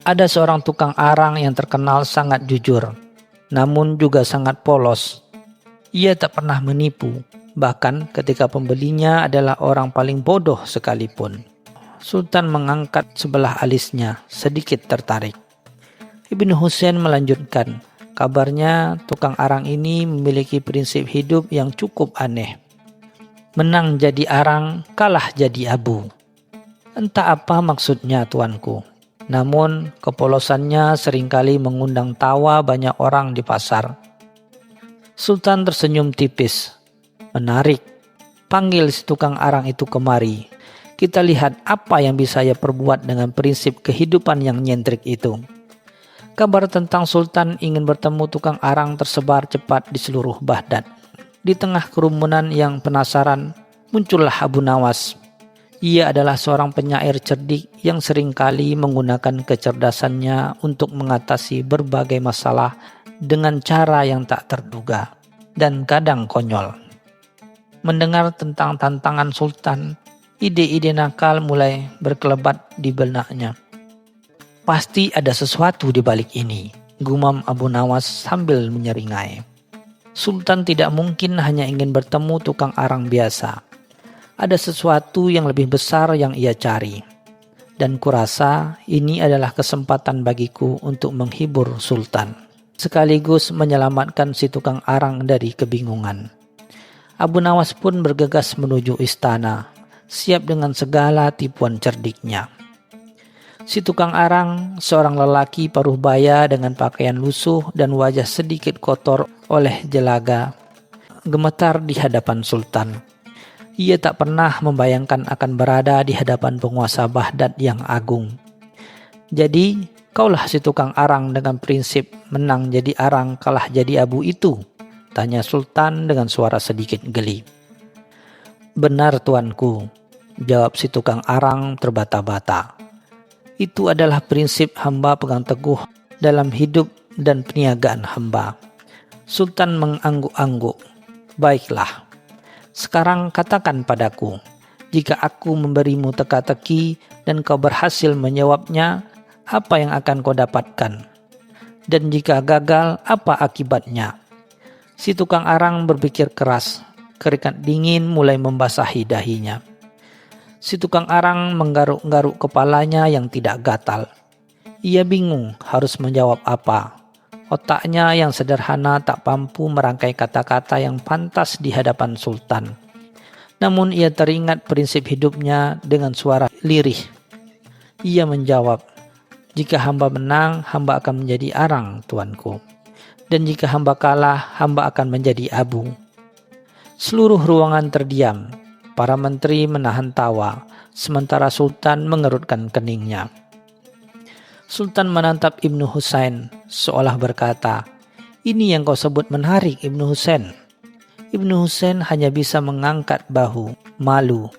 Ada seorang tukang arang yang terkenal sangat jujur, namun juga sangat polos. Ia tak pernah menipu, bahkan ketika pembelinya adalah orang paling bodoh sekalipun." Sultan mengangkat sebelah alisnya, sedikit tertarik. Ibnu Husain melanjutkan, kabarnya tukang arang ini memiliki prinsip hidup yang cukup aneh. Menang jadi arang, kalah jadi abu. Entah apa maksudnya tuanku, namun kepolosannya seringkali mengundang tawa banyak orang di pasar. Sultan tersenyum tipis. "Menarik. Panggil si tukang arang itu kemari. Kita lihat apa yang bisa ia perbuat dengan prinsip kehidupan yang nyentrik itu." Kabar tentang Sultan ingin bertemu tukang arang tersebar cepat di seluruh Baghdad. Di tengah kerumunan yang penasaran, muncullah Abu Nawas. Ia adalah seorang penyair cerdik yang seringkali menggunakan kecerdasannya untuk mengatasi berbagai masalah dengan cara yang tak terduga dan kadang konyol. Mendengar tentang tantangan Sultan, ide-ide nakal mulai berkelebat di benaknya. "Pasti ada sesuatu di balik ini," gumam Abu Nawas sambil menyeringai. Sultan tidak mungkin hanya ingin bertemu tukang arang biasa. Ada sesuatu yang lebih besar yang ia cari. Dan kurasa ini adalah kesempatan bagiku untuk menghibur Sultan, sekaligus menyelamatkan si tukang arang dari kebingungan. Abu Nawas pun bergegas menuju istana, siap dengan segala tipuan cerdiknya. Si tukang arang, seorang lelaki paruh baya dengan pakaian lusuh dan wajah sedikit kotor oleh jelaga, gemetar di hadapan Sultan. Ia tak pernah membayangkan akan berada di hadapan penguasa Baghdad yang agung. "Jadi, kaulah si tukang arang dengan prinsip menang jadi arang, kalah jadi abu itu?" tanya Sultan dengan suara sedikit geli. "Benar tuanku," jawab si tukang arang terbata-bata. "Itu adalah prinsip hamba pegang teguh dalam hidup dan perniagaan hamba." Sultan mengangguk-angguk. "Baiklah. Sekarang katakan padaku, jika aku memberimu teka-teki dan kau berhasil menjawabnya, apa yang akan kau dapatkan? Dan jika gagal, apa akibatnya?" Si tukang arang berpikir keras, keringat dingin mulai membasahi dahinya. Si tukang arang menggaruk-garuk kepalanya yang tidak gatal. Ia bingung harus menjawab apa. Otaknya yang sederhana tak mampu merangkai kata-kata yang pantas di hadapan Sultan. Namun ia teringat prinsip hidupnya dengan suara lirih. Ia menjawab, "Jika hamba menang, hamba akan menjadi arang, tuanku. Dan jika hamba kalah, hamba akan menjadi abu." Seluruh ruangan terdiam. Para menteri menahan tawa, sementara Sultan mengerutkan keningnya. Sultan menatap Ibnu Husain, seolah berkata, "Ini yang kau sebut menarik, Ibnu Husain." Ibnu Husain hanya bisa mengangkat bahu, malu.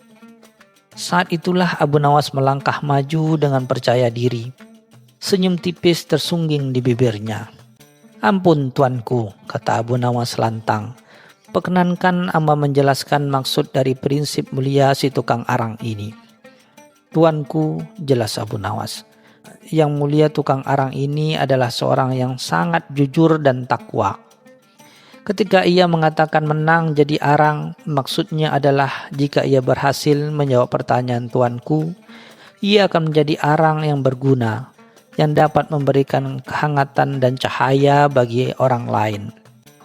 Saat itulah Abu Nawas melangkah maju dengan percaya diri. Senyum tipis tersungging di bibirnya. "Ampun tuanku," kata Abu Nawas lantang. "Perkenankan hamba menjelaskan maksud dari prinsip mulia si tukang arang ini." "Tuanku," jelas Abu Nawas, "yang mulia tukang arang ini adalah seorang yang sangat jujur dan takwa. Ketika ia mengatakan menang jadi arang, maksudnya adalah jika ia berhasil menjawab pertanyaan tuanku, ia akan menjadi arang yang berguna, yang dapat memberikan kehangatan dan cahaya bagi orang lain,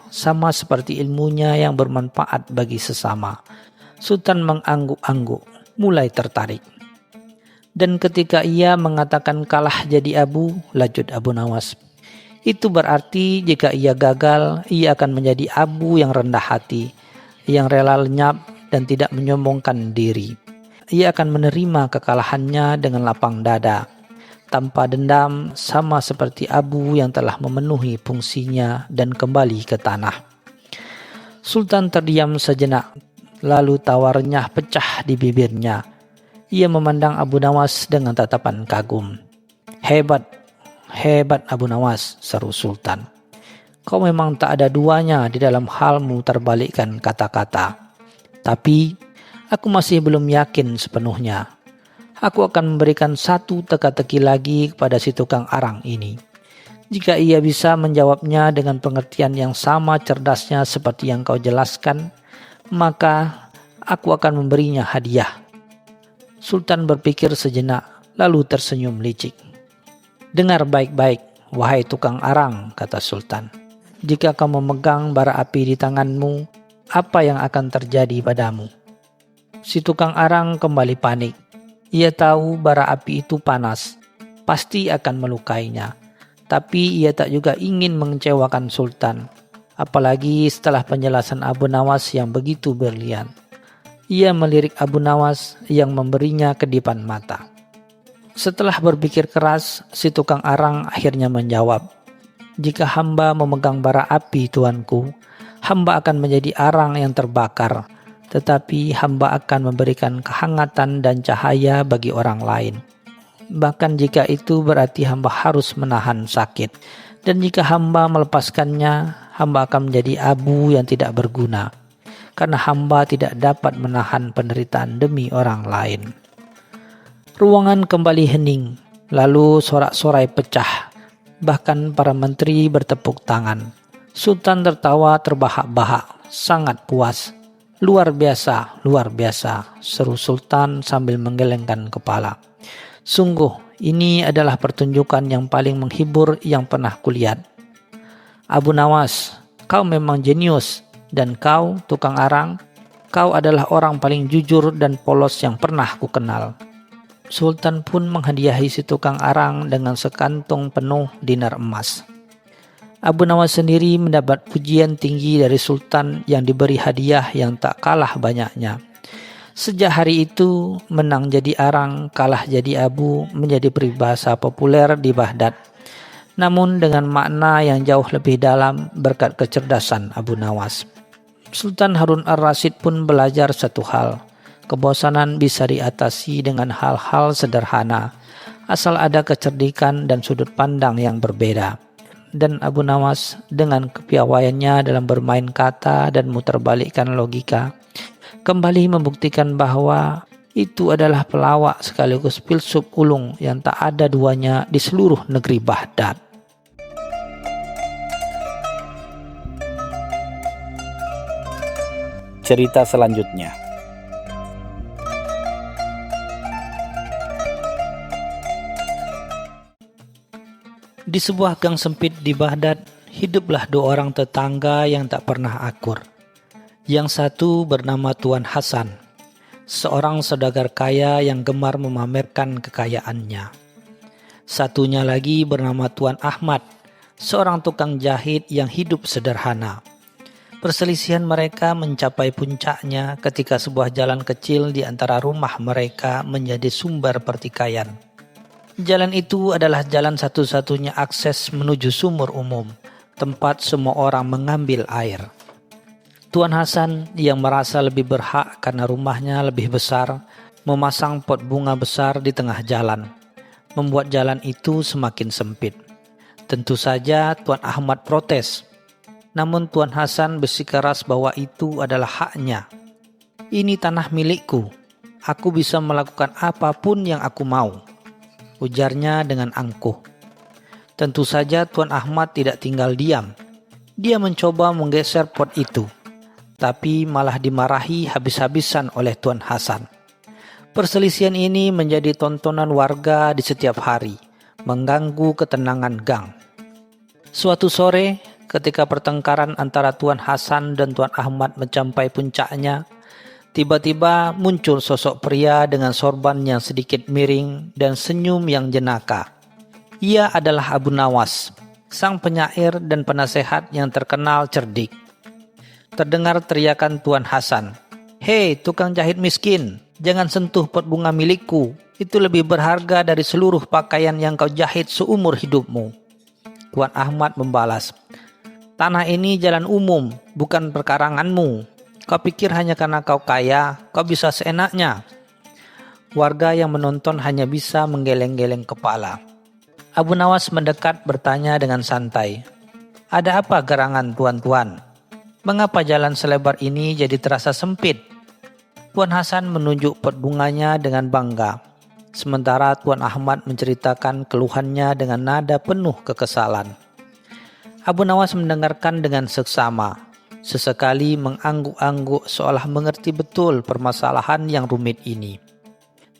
sama seperti ilmunya yang bermanfaat bagi sesama. Sultan mengangguk-angguk, mulai tertarik. Dan ketika ia mengatakan kalah jadi abu, lanjut Abu Nawas, itu berarti jika ia gagal, ia akan menjadi abu yang rendah hati, yang rela lenyap dan tidak menyombongkan diri. Ia akan menerima kekalahannya dengan lapang dada, tanpa dendam, sama seperti abu yang telah memenuhi fungsinya dan kembali ke tanah. Sultan terdiam sejenak, lalu tawar renyah pecah di bibirnya. Ia memandang Abu Nawas dengan tatapan kagum. Hebat Abu Nawas, seru Sultan. Kau memang tak ada duanya di dalam hal memutarbalikkan kata-kata. Tapi aku masih belum yakin sepenuhnya. Aku akan memberikan satu teka-teki lagi kepada si tukang arang ini. Jika ia bisa menjawabnya dengan pengertian yang sama cerdasnya seperti yang kau jelaskan, maka aku akan memberinya hadiah. Sultan berpikir sejenak, lalu tersenyum licik. Dengar baik-baik, wahai tukang arang, kata Sultan. Jika kau memegang bara api di tanganmu, apa yang akan terjadi padamu? Si tukang arang kembali panik. Ia tahu bara api itu panas, pasti akan melukainya. Tapi ia tak juga ingin mengecewakan Sultan, apalagi setelah penjelasan Abu Nawas yang begitu berlian. Ia melirik Abu Nawas yang memberinya kedipan mata. Setelah berpikir keras, si tukang arang akhirnya menjawab, jika hamba memegang bara api tuanku, hamba akan menjadi arang yang terbakar, tetapi hamba akan memberikan kehangatan dan cahaya bagi orang lain. Bahkan jika itu berarti hamba harus menahan sakit, dan jika hamba melepaskannya, hamba akan menjadi abu yang tidak berguna, karena hamba tidak dapat menahan penderitaan demi orang lain. Ruangan kembali hening, lalu sorak-sorai pecah, bahkan para menteri bertepuk tangan. Sultan tertawa terbahak-bahak, sangat puas. Luar biasa, seru Sultan sambil menggelengkan kepala. Sungguh, ini adalah pertunjukan yang paling menghibur yang pernah kulihat. Abu Nawas, kau memang jenius, dan kau, tukang arang, kau adalah orang paling jujur dan polos yang pernah kukenal. Sultan pun menghadiahi si tukang arang dengan sekantong penuh dinar emas. Abu Nawas sendiri mendapat pujian tinggi dari Sultan yang diberi hadiah yang tak kalah banyaknya. Sejak hari itu, menang jadi arang, kalah jadi abu menjadi peribahasa populer di Baghdad. Namun dengan makna yang jauh lebih dalam berkat kecerdasan Abu Nawas. Sultan Harun ar-Rasyid pun belajar satu hal. Kebosanan bisa diatasi dengan hal-hal sederhana, asal ada kecerdikan dan sudut pandang yang berbeda. Dan Abu Nawas dengan kepiawaiannya dalam bermain kata dan muterbalikkan logika, kembali membuktikan bahwa itu adalah pelawak sekaligus filsuf ulung yang tak ada duanya di seluruh negeri Baghdad. Cerita selanjutnya. Di sebuah gang sempit di Baghdad, hiduplah dua orang tetangga yang tak pernah akur. Yang satu bernama Tuan Hasan, seorang saudagar kaya yang gemar memamerkan kekayaannya. Satunya lagi bernama Tuan Ahmad, seorang tukang jahit yang hidup sederhana. Perselisihan mereka mencapai puncaknya ketika sebuah jalan kecil di antara rumah mereka menjadi sumber pertikaian. Jalan itu adalah jalan satu-satunya akses menuju sumur umum, tempat semua orang mengambil air. Tuan Hasan yang merasa lebih berhak karena rumahnya lebih besar, memasang pot bunga besar di tengah jalan, membuat jalan itu semakin sempit. Tentu saja Tuan Ahmad protes. Namun Tuan Hasan bersikeras bahwa itu adalah haknya. Ini tanah milikku, aku bisa melakukan apapun yang aku mau, ujarnya dengan angkuh. Tentu saja Tuan Ahmad tidak tinggal diam. Dia mencoba menggeser pot itu, tapi malah dimarahi habis-habisan oleh Tuan Hasan. Perselisihan ini menjadi tontonan warga di setiap hari, mengganggu ketenangan gang. Suatu sore, ketika pertengkaran antara Tuan Hasan dan Tuan Ahmad mencapai puncaknya, Tiba-tiba muncul sosok pria dengan sorban yang sedikit miring dan senyum yang jenaka. Ia adalah Abu Nawas, sang penyair dan penasehat yang terkenal cerdik. Terdengar teriakan Tuan Hasan, "Hei tukang jahit miskin, jangan sentuh pot bunga milikku. Itu lebih berharga dari seluruh pakaian yang kau jahit seumur hidupmu." Tuan Ahmad membalas, "Tanah ini jalan umum, bukan perkaranganmu. Kau pikir hanya karena kau kaya, kau bisa seenaknya?" Warga yang menonton hanya bisa menggeleng-geleng kepala. Abu Nawas mendekat bertanya dengan santai, "Ada apa gerangan tuan-tuan? Mengapa jalan selebar ini jadi terasa sempit?" Tuan Hasan menunjuk pot bunganya dengan bangga. Sementara Tuan Ahmad menceritakan keluhannya dengan nada penuh kekesalan. Abu Nawas mendengarkan dengan seksama. Sesekali mengangguk-angguk seolah mengerti betul permasalahan yang rumit ini.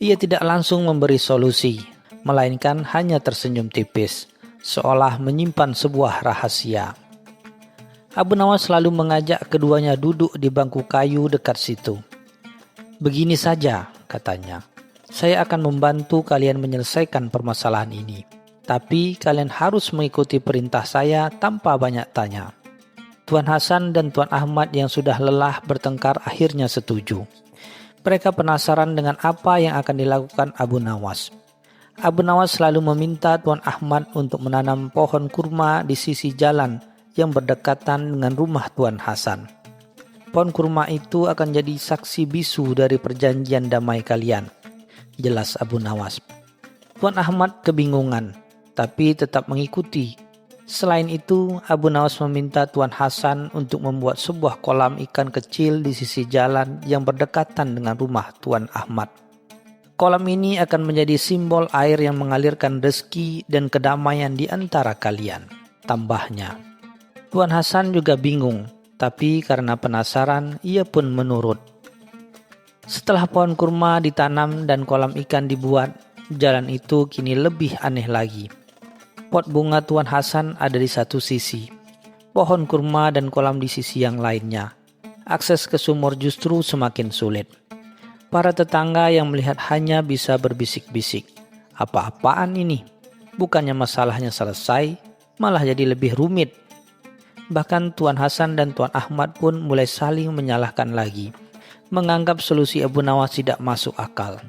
Ia tidak langsung memberi solusi, melainkan hanya tersenyum tipis, seolah menyimpan sebuah rahasia. Abu Nawas selalu mengajak keduanya duduk di bangku kayu dekat situ. "Begini saja," katanya, "saya akan membantu kalian menyelesaikan permasalahan ini. Tapi kalian harus mengikuti perintah saya tanpa banyak tanya." Tuan Hasan dan Tuan Ahmad yang sudah lelah bertengkar akhirnya setuju. Mereka penasaran dengan apa yang akan dilakukan Abu Nawas. Abu Nawas selalu meminta Tuan Ahmad untuk menanam pohon kurma di sisi jalan yang berdekatan dengan rumah Tuan Hasan. Pohon kurma itu akan jadi saksi bisu dari perjanjian damai kalian, jelas Abu Nawas. Tuan Ahmad kebingungan, tapi tetap mengikuti. Selain itu, Abu Nawas meminta Tuan Hasan untuk membuat sebuah kolam ikan kecil di sisi jalan yang berdekatan dengan rumah Tuan Ahmad. Kolam ini akan menjadi simbol air yang mengalirkan rezeki dan kedamaian di antara kalian, tambahnya. Tuan Hasan juga bingung, tapi karena penasaran, ia pun menurut. Setelah pohon kurma ditanam dan kolam ikan dibuat, jalan itu kini lebih aneh lagi. Pot bunga Tuan Hasan ada di satu sisi, pohon kurma dan kolam di sisi yang lainnya. Akses ke sumur justru semakin sulit. Para tetangga yang melihat hanya bisa berbisik-bisik, "Apa-apaan ini? Bukannya masalahnya selesai, malah jadi lebih rumit." Bahkan Tuan Hasan dan Tuan Ahmad pun mulai saling menyalahkan lagi, menganggap solusi Abu Nawas tidak masuk akal.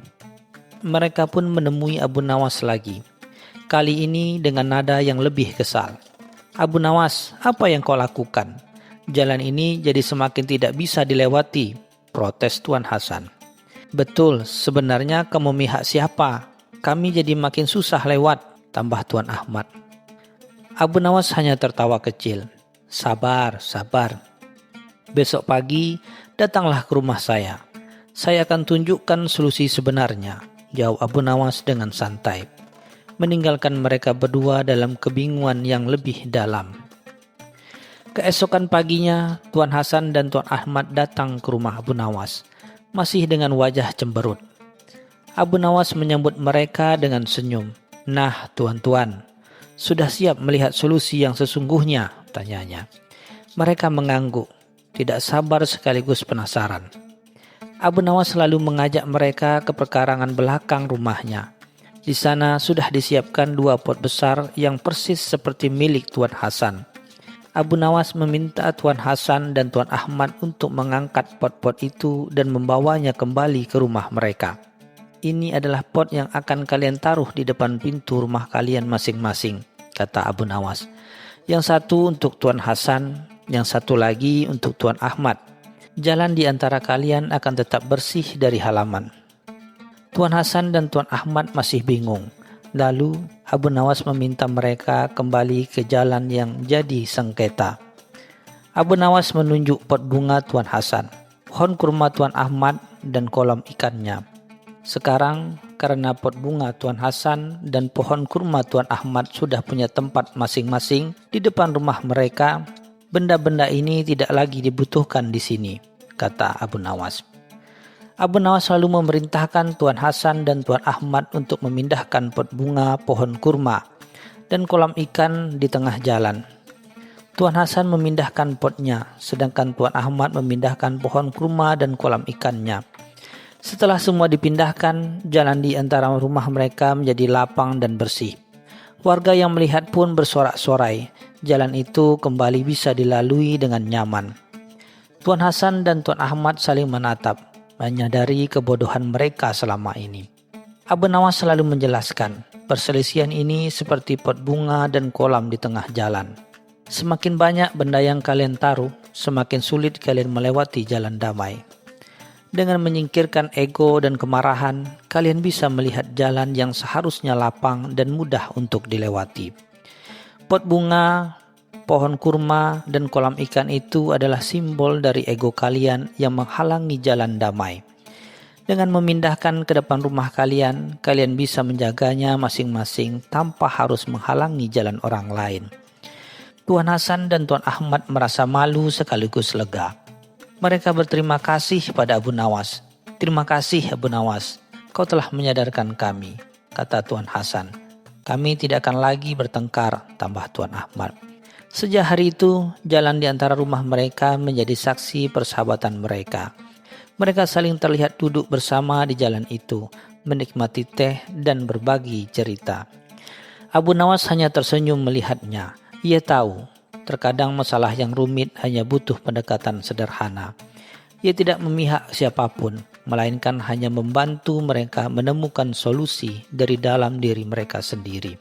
Mereka pun menemui Abu Nawas lagi. Kali ini dengan nada yang lebih kesal. "Abu Nawas, apa yang kau lakukan? Jalan ini jadi semakin tidak bisa dilewati," protes Tuan Hasan. "Betul, sebenarnya kamu memihak siapa? Kami jadi makin susah lewat," tambah Tuan Ahmad. Abu Nawas hanya tertawa kecil. Sabar. Besok pagi datanglah ke rumah saya. Saya akan tunjukkan solusi sebenarnya," jawab Abu Nawas dengan santai, meninggalkan mereka berdua dalam kebingungan yang lebih dalam. Keesokan paginya, Tuan Hasan dan Tuan Ahmad datang ke rumah Abu Nawas, masih dengan wajah cemberut. Abu Nawas menyambut mereka dengan senyum. "Nah, tuan-tuan, sudah siap melihat solusi yang sesungguhnya?" tanyanya. Mereka mengangguk, tidak sabar sekaligus penasaran. Abu Nawas selalu mengajak mereka ke perkarangan belakang rumahnya. Di sana sudah disiapkan 2 pot besar yang persis seperti milik Tuan Hasan. Abu Nawas meminta Tuan Hasan dan Tuan Ahmad untuk mengangkat pot-pot itu dan membawanya kembali ke rumah mereka. "Ini adalah pot yang akan kalian taruh di depan pintu rumah kalian masing-masing," kata Abu Nawas. "Yang satu untuk Tuan Hasan, yang satu lagi untuk Tuan Ahmad. Jalan di antara kalian akan tetap bersih dari halaman." Tuan Hasan dan Tuan Ahmad masih bingung. Lalu Abu Nawas meminta mereka kembali ke jalan yang jadi sengketa. Abu Nawas menunjuk pot bunga Tuan Hasan, pohon kurma Tuan Ahmad, dan kolam ikannya. Sekarang karena pot bunga Tuan Hasan dan pohon kurma Tuan Ahmad sudah punya tempat masing-masing di depan rumah mereka, benda-benda ini tidak lagi dibutuhkan di sini, kata Abu Nawas. Abu Nawas selalu memerintahkan Tuan Hasan dan Tuan Ahmad untuk memindahkan pot bunga, pohon kurma, dan kolam ikan di tengah jalan. Tuan Hasan memindahkan potnya, sedangkan Tuan Ahmad memindahkan pohon kurma dan kolam ikannya. Setelah semua dipindahkan, jalan di antara rumah mereka menjadi lapang dan bersih. Warga yang melihat pun bersorak-sorai. Jalan itu kembali bisa dilalui dengan nyaman. Tuan Hasan dan Tuan Ahmad saling menatap, menyadari kebodohan mereka selama ini. Abu Nawas selalu menjelaskan, perselisihan ini seperti pot bunga dan kolam di tengah jalan. Semakin banyak benda yang kalian taruh, semakin sulit kalian melewati jalan damai. Dengan menyingkirkan ego dan kemarahan, kalian bisa melihat jalan yang seharusnya lapang dan mudah untuk dilewati. Pot bunga, pohon kurma, dan kolam ikan itu adalah simbol dari ego kalian yang menghalangi jalan damai. Dengan memindahkan ke depan rumah kalian, kalian bisa menjaganya masing-masing tanpa harus menghalangi jalan orang lain. Tuan Hasan dan Tuan Ahmad merasa malu sekaligus lega. Mereka berterima kasih pada Abu Nawas. "Terima kasih Abu Nawas, kau telah menyadarkan kami," kata Tuan Hasan. "Kami tidak akan lagi bertengkar," tambah Tuan Ahmad. Sejak hari itu, jalan di antara rumah mereka menjadi saksi persahabatan mereka. Mereka saling terlihat duduk bersama di jalan itu, menikmati teh dan berbagi cerita. Abu Nawas hanya tersenyum melihatnya. Ia tahu, terkadang masalah yang rumit hanya butuh pendekatan sederhana. Ia tidak memihak siapapun, melainkan hanya membantu mereka menemukan solusi dari dalam diri mereka sendiri.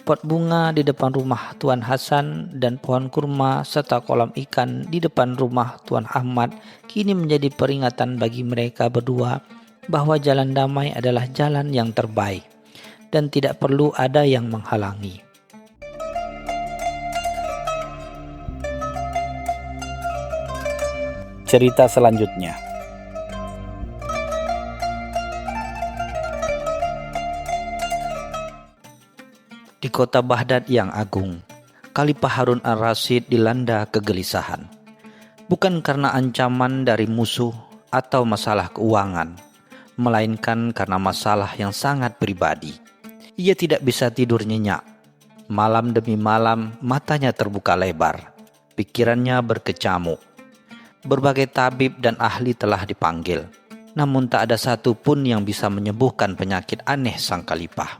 Pot bunga di depan rumah Tuan Hasan dan pohon kurma serta kolam ikan di depan rumah Tuan Ahmad kini menjadi peringatan bagi mereka berdua bahwa jalan damai adalah jalan yang terbaik dan tidak perlu ada yang menghalangi. Cerita selanjutnya. Di kota Baghdad yang agung, Khalifah Harun al-Rasyid dilanda kegelisahan. Bukan karena ancaman dari musuh atau masalah keuangan, melainkan karena masalah yang sangat pribadi. Ia tidak bisa tidur nyenyak. Malam demi malam matanya terbuka lebar, pikirannya berkecamuk. Berbagai tabib dan ahli telah dipanggil, namun tak ada satu pun yang bisa menyembuhkan penyakit aneh sang khalifah.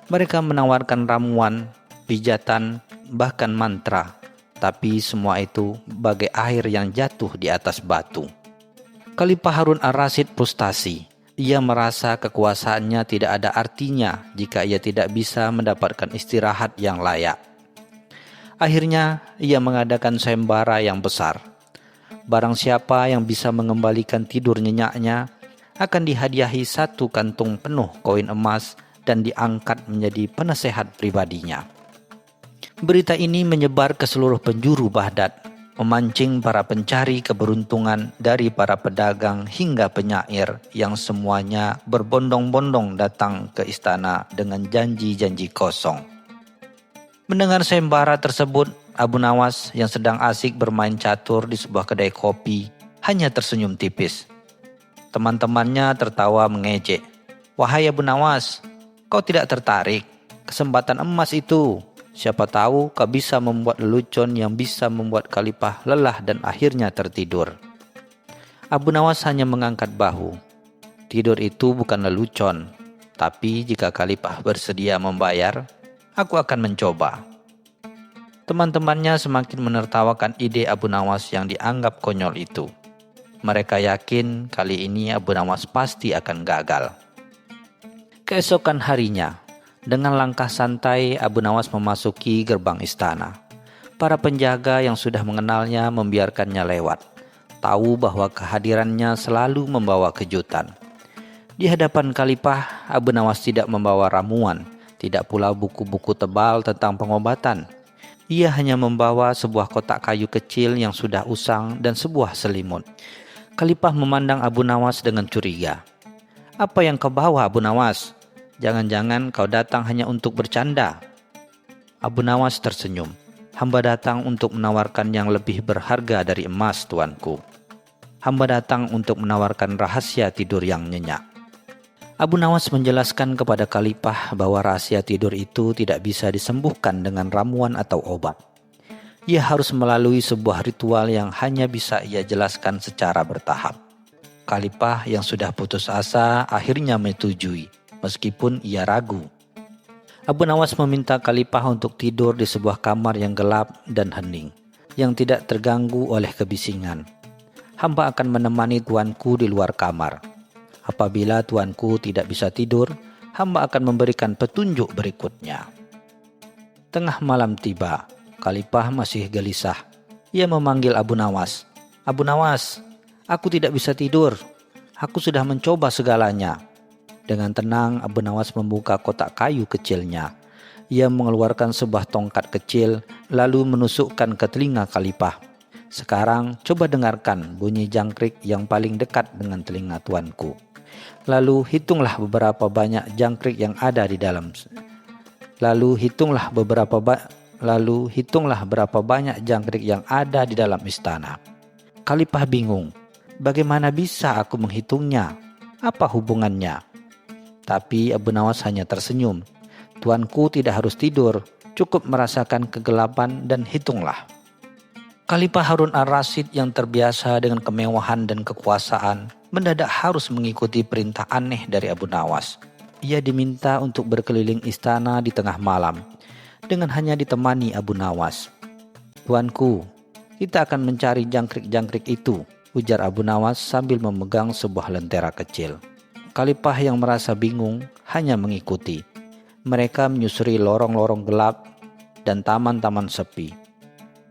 Mereka menawarkan ramuan, pijatan, bahkan mantra, tapi semua itu bagai air yang jatuh di atas batu. Khalifah Harun al-Rasyid frustasi. Ia merasa kekuasaannya tidak ada artinya jika ia tidak bisa mendapatkan istirahat yang layak. Akhirnya ia mengadakan sayembara yang besar. Barang siapa yang bisa mengembalikan tidur nyenyaknya akan dihadiahi 1 kantung penuh koin emas dan diangkat menjadi penasehat pribadinya. Berita ini menyebar ke seluruh penjuru Baghdad, memancing para pencari keberuntungan dari para pedagang hingga penyair yang semuanya berbondong-bondong datang ke istana dengan janji-janji kosong. Mendengar sayembara tersebut, Abu Nawas yang sedang asik bermain catur di sebuah kedai kopi hanya tersenyum tipis. Teman-temannya tertawa mengejek. "Wahai Abu Nawas, kau tidak tertarik? Kesempatan emas itu. Siapa tahu kau bisa membuat lelucon yang bisa membuat Khalifah lelah dan akhirnya tertidur." Abu Nawas hanya mengangkat bahu. "Tidur itu bukan lelucon, tapi jika Khalifah bersedia membayar, aku akan mencoba." Teman-temannya semakin menertawakan ide Abu Nawas yang dianggap konyol itu. Mereka yakin kali ini Abu Nawas pasti akan gagal. Keesokan harinya, dengan langkah santai Abu Nawas memasuki gerbang istana. Para penjaga yang sudah mengenalnya membiarkannya lewat, tahu bahwa kehadirannya selalu membawa kejutan. Di hadapan Khalifah, Abu Nawas tidak membawa ramuan, tidak pula buku-buku tebal tentang pengobatan. Ia hanya membawa sebuah kotak kayu kecil yang sudah usang dan sebuah selimut. Khalifah memandang Abu Nawas dengan curiga. "Apa yang kau bawa, Abu Nawas? Jangan-jangan kau datang hanya untuk bercanda?" Abu Nawas tersenyum. "Hamba datang untuk menawarkan yang lebih berharga dari emas, tuanku. Hamba datang untuk menawarkan rahasia tidur yang nyenyak." Abu Nawas menjelaskan kepada Khalifah bahwa rahasia tidur itu tidak bisa disembuhkan dengan ramuan atau obat. Ia harus melalui sebuah ritual yang hanya bisa ia jelaskan secara bertahap. Khalifah yang sudah putus asa akhirnya menyetujui, meskipun ia ragu. Abu Nawas meminta Khalifah untuk tidur di sebuah kamar yang gelap dan hening, yang tidak terganggu oleh kebisingan. Hamba akan menemani tuanku di luar kamar. Apabila tuanku tidak bisa tidur, hamba akan memberikan petunjuk berikutnya. Tengah malam tiba. Khalifah masih gelisah. Ia memanggil Abu Nawas. Abu Nawas, aku tidak bisa tidur. Aku sudah mencoba segalanya. Dengan tenang, Abu Nawas membuka kotak kayu kecilnya. Ia mengeluarkan sebuah tongkat kecil, lalu menusukkan ke telinga Khalifah. Sekarang, coba dengarkan bunyi jangkrik yang paling dekat dengan telinga tuanku. Lalu hitunglah berapa banyak jangkrik yang ada di dalam. Lalu hitunglah berapa banyak jangkrik yang ada di dalam istana. Khalifah bingung. Bagaimana bisa aku menghitungnya? Apa hubungannya? Tapi Abu Nawas hanya tersenyum. Tuanku tidak harus tidur, cukup merasakan kegelapan dan hitunglah. Khalifah Harun ar-Rasyid yang terbiasa dengan kemewahan dan kekuasaan mendadak harus mengikuti perintah aneh dari Abu Nawas. Ia diminta untuk berkeliling istana di tengah malam dengan hanya ditemani Abu Nawas. Tuanku, kita akan mencari jangkrik-jangkrik itu, ujar Abu Nawas sambil memegang sebuah lentera kecil. Khalifah yang merasa bingung hanya mengikuti. Mereka menyusuri lorong-lorong gelap dan taman-taman sepi.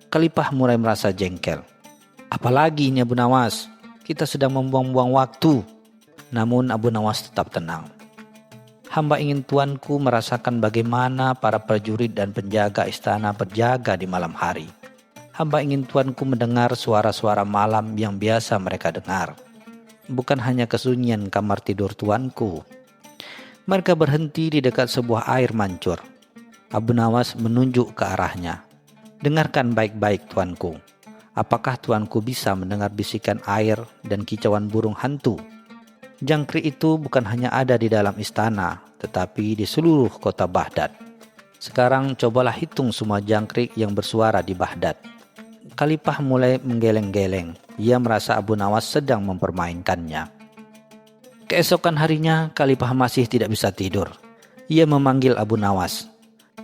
Khalifah mulai merasa jengkel. Apalagi ini Abu Nawas? Kita sedang membuang-buang waktu. Namun Abu Nawas tetap tenang. Hamba ingin tuanku merasakan bagaimana para prajurit dan penjaga istana berjaga di malam hari. Hamba ingin tuanku mendengar suara-suara malam yang biasa mereka dengar. Bukan hanya kesunyian kamar tidur tuanku. Mereka berhenti di dekat sebuah air mancur. Abu Nawas menunjuk ke arahnya. Dengarkan baik-baik tuanku. Apakah tuanku bisa mendengar bisikan air dan kicauan burung hantu? Jangkrik itu bukan hanya ada di dalam istana, tetapi di seluruh kota Baghdad. Sekarang cobalah hitung semua jangkrik yang bersuara di Baghdad. Khalifah mulai menggeleng-geleng. Ia merasa Abu Nawas sedang mempermainkannya. Keesokan harinya, Khalifah masih tidak bisa tidur. Ia memanggil Abu Nawas.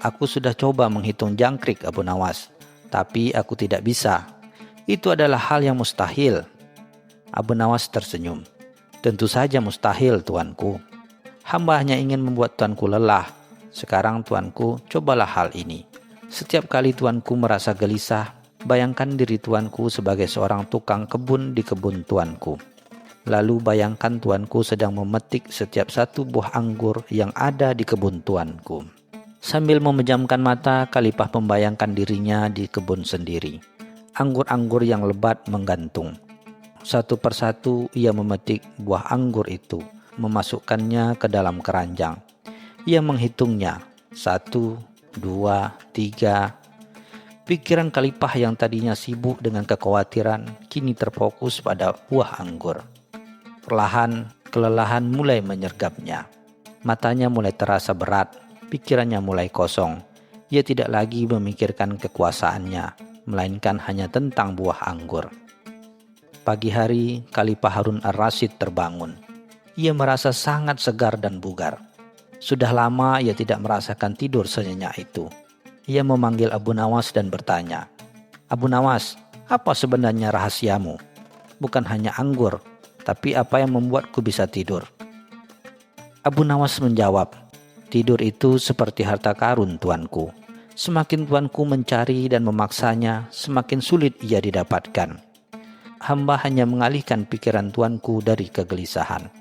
Aku sudah coba menghitung jangkrik Abu Nawas, tapi aku tidak bisa. Itu adalah hal yang mustahil. Abu Nawas tersenyum. Tentu saja mustahil, tuanku. Hamba hanya ingin membuat tuanku lelah. Sekarang tuanku, cobalah hal ini. Setiap kali tuanku merasa gelisah, bayangkan diri tuanku sebagai seorang tukang kebun di kebun tuanku. Lalu bayangkan tuanku sedang memetik setiap satu buah anggur yang ada di kebun tuanku. Sambil memejamkan mata, Khalifah membayangkan dirinya di kebun sendiri. Anggur-anggur yang lebat menggantung. Satu persatu ia memetik buah anggur itu, memasukkannya ke dalam keranjang. Ia menghitungnya, 1, 2, 3. Pikiran Khalifah yang tadinya sibuk dengan kekhawatiran, kini terfokus pada buah anggur. Perlahan, kelelahan mulai menyergapnya. Matanya mulai terasa berat, pikirannya mulai kosong. Ia tidak lagi memikirkan kekuasaannya, melainkan hanya tentang buah anggur. Pagi hari, Khalifah Harun ar-Rasyid terbangun. Ia merasa sangat segar dan bugar. Sudah lama ia tidak merasakan tidur senyenyak itu. Ia memanggil Abu Nawas dan bertanya, Abu Nawas, apa sebenarnya rahasiamu? Bukan hanya anggur, tapi apa yang membuatku bisa tidur? Abu Nawas menjawab, tidur itu seperti harta karun tuanku. Semakin tuanku mencari dan memaksanya, semakin sulit ia didapatkan. Hamba hanya mengalihkan pikiran tuanku dari kegelisahan.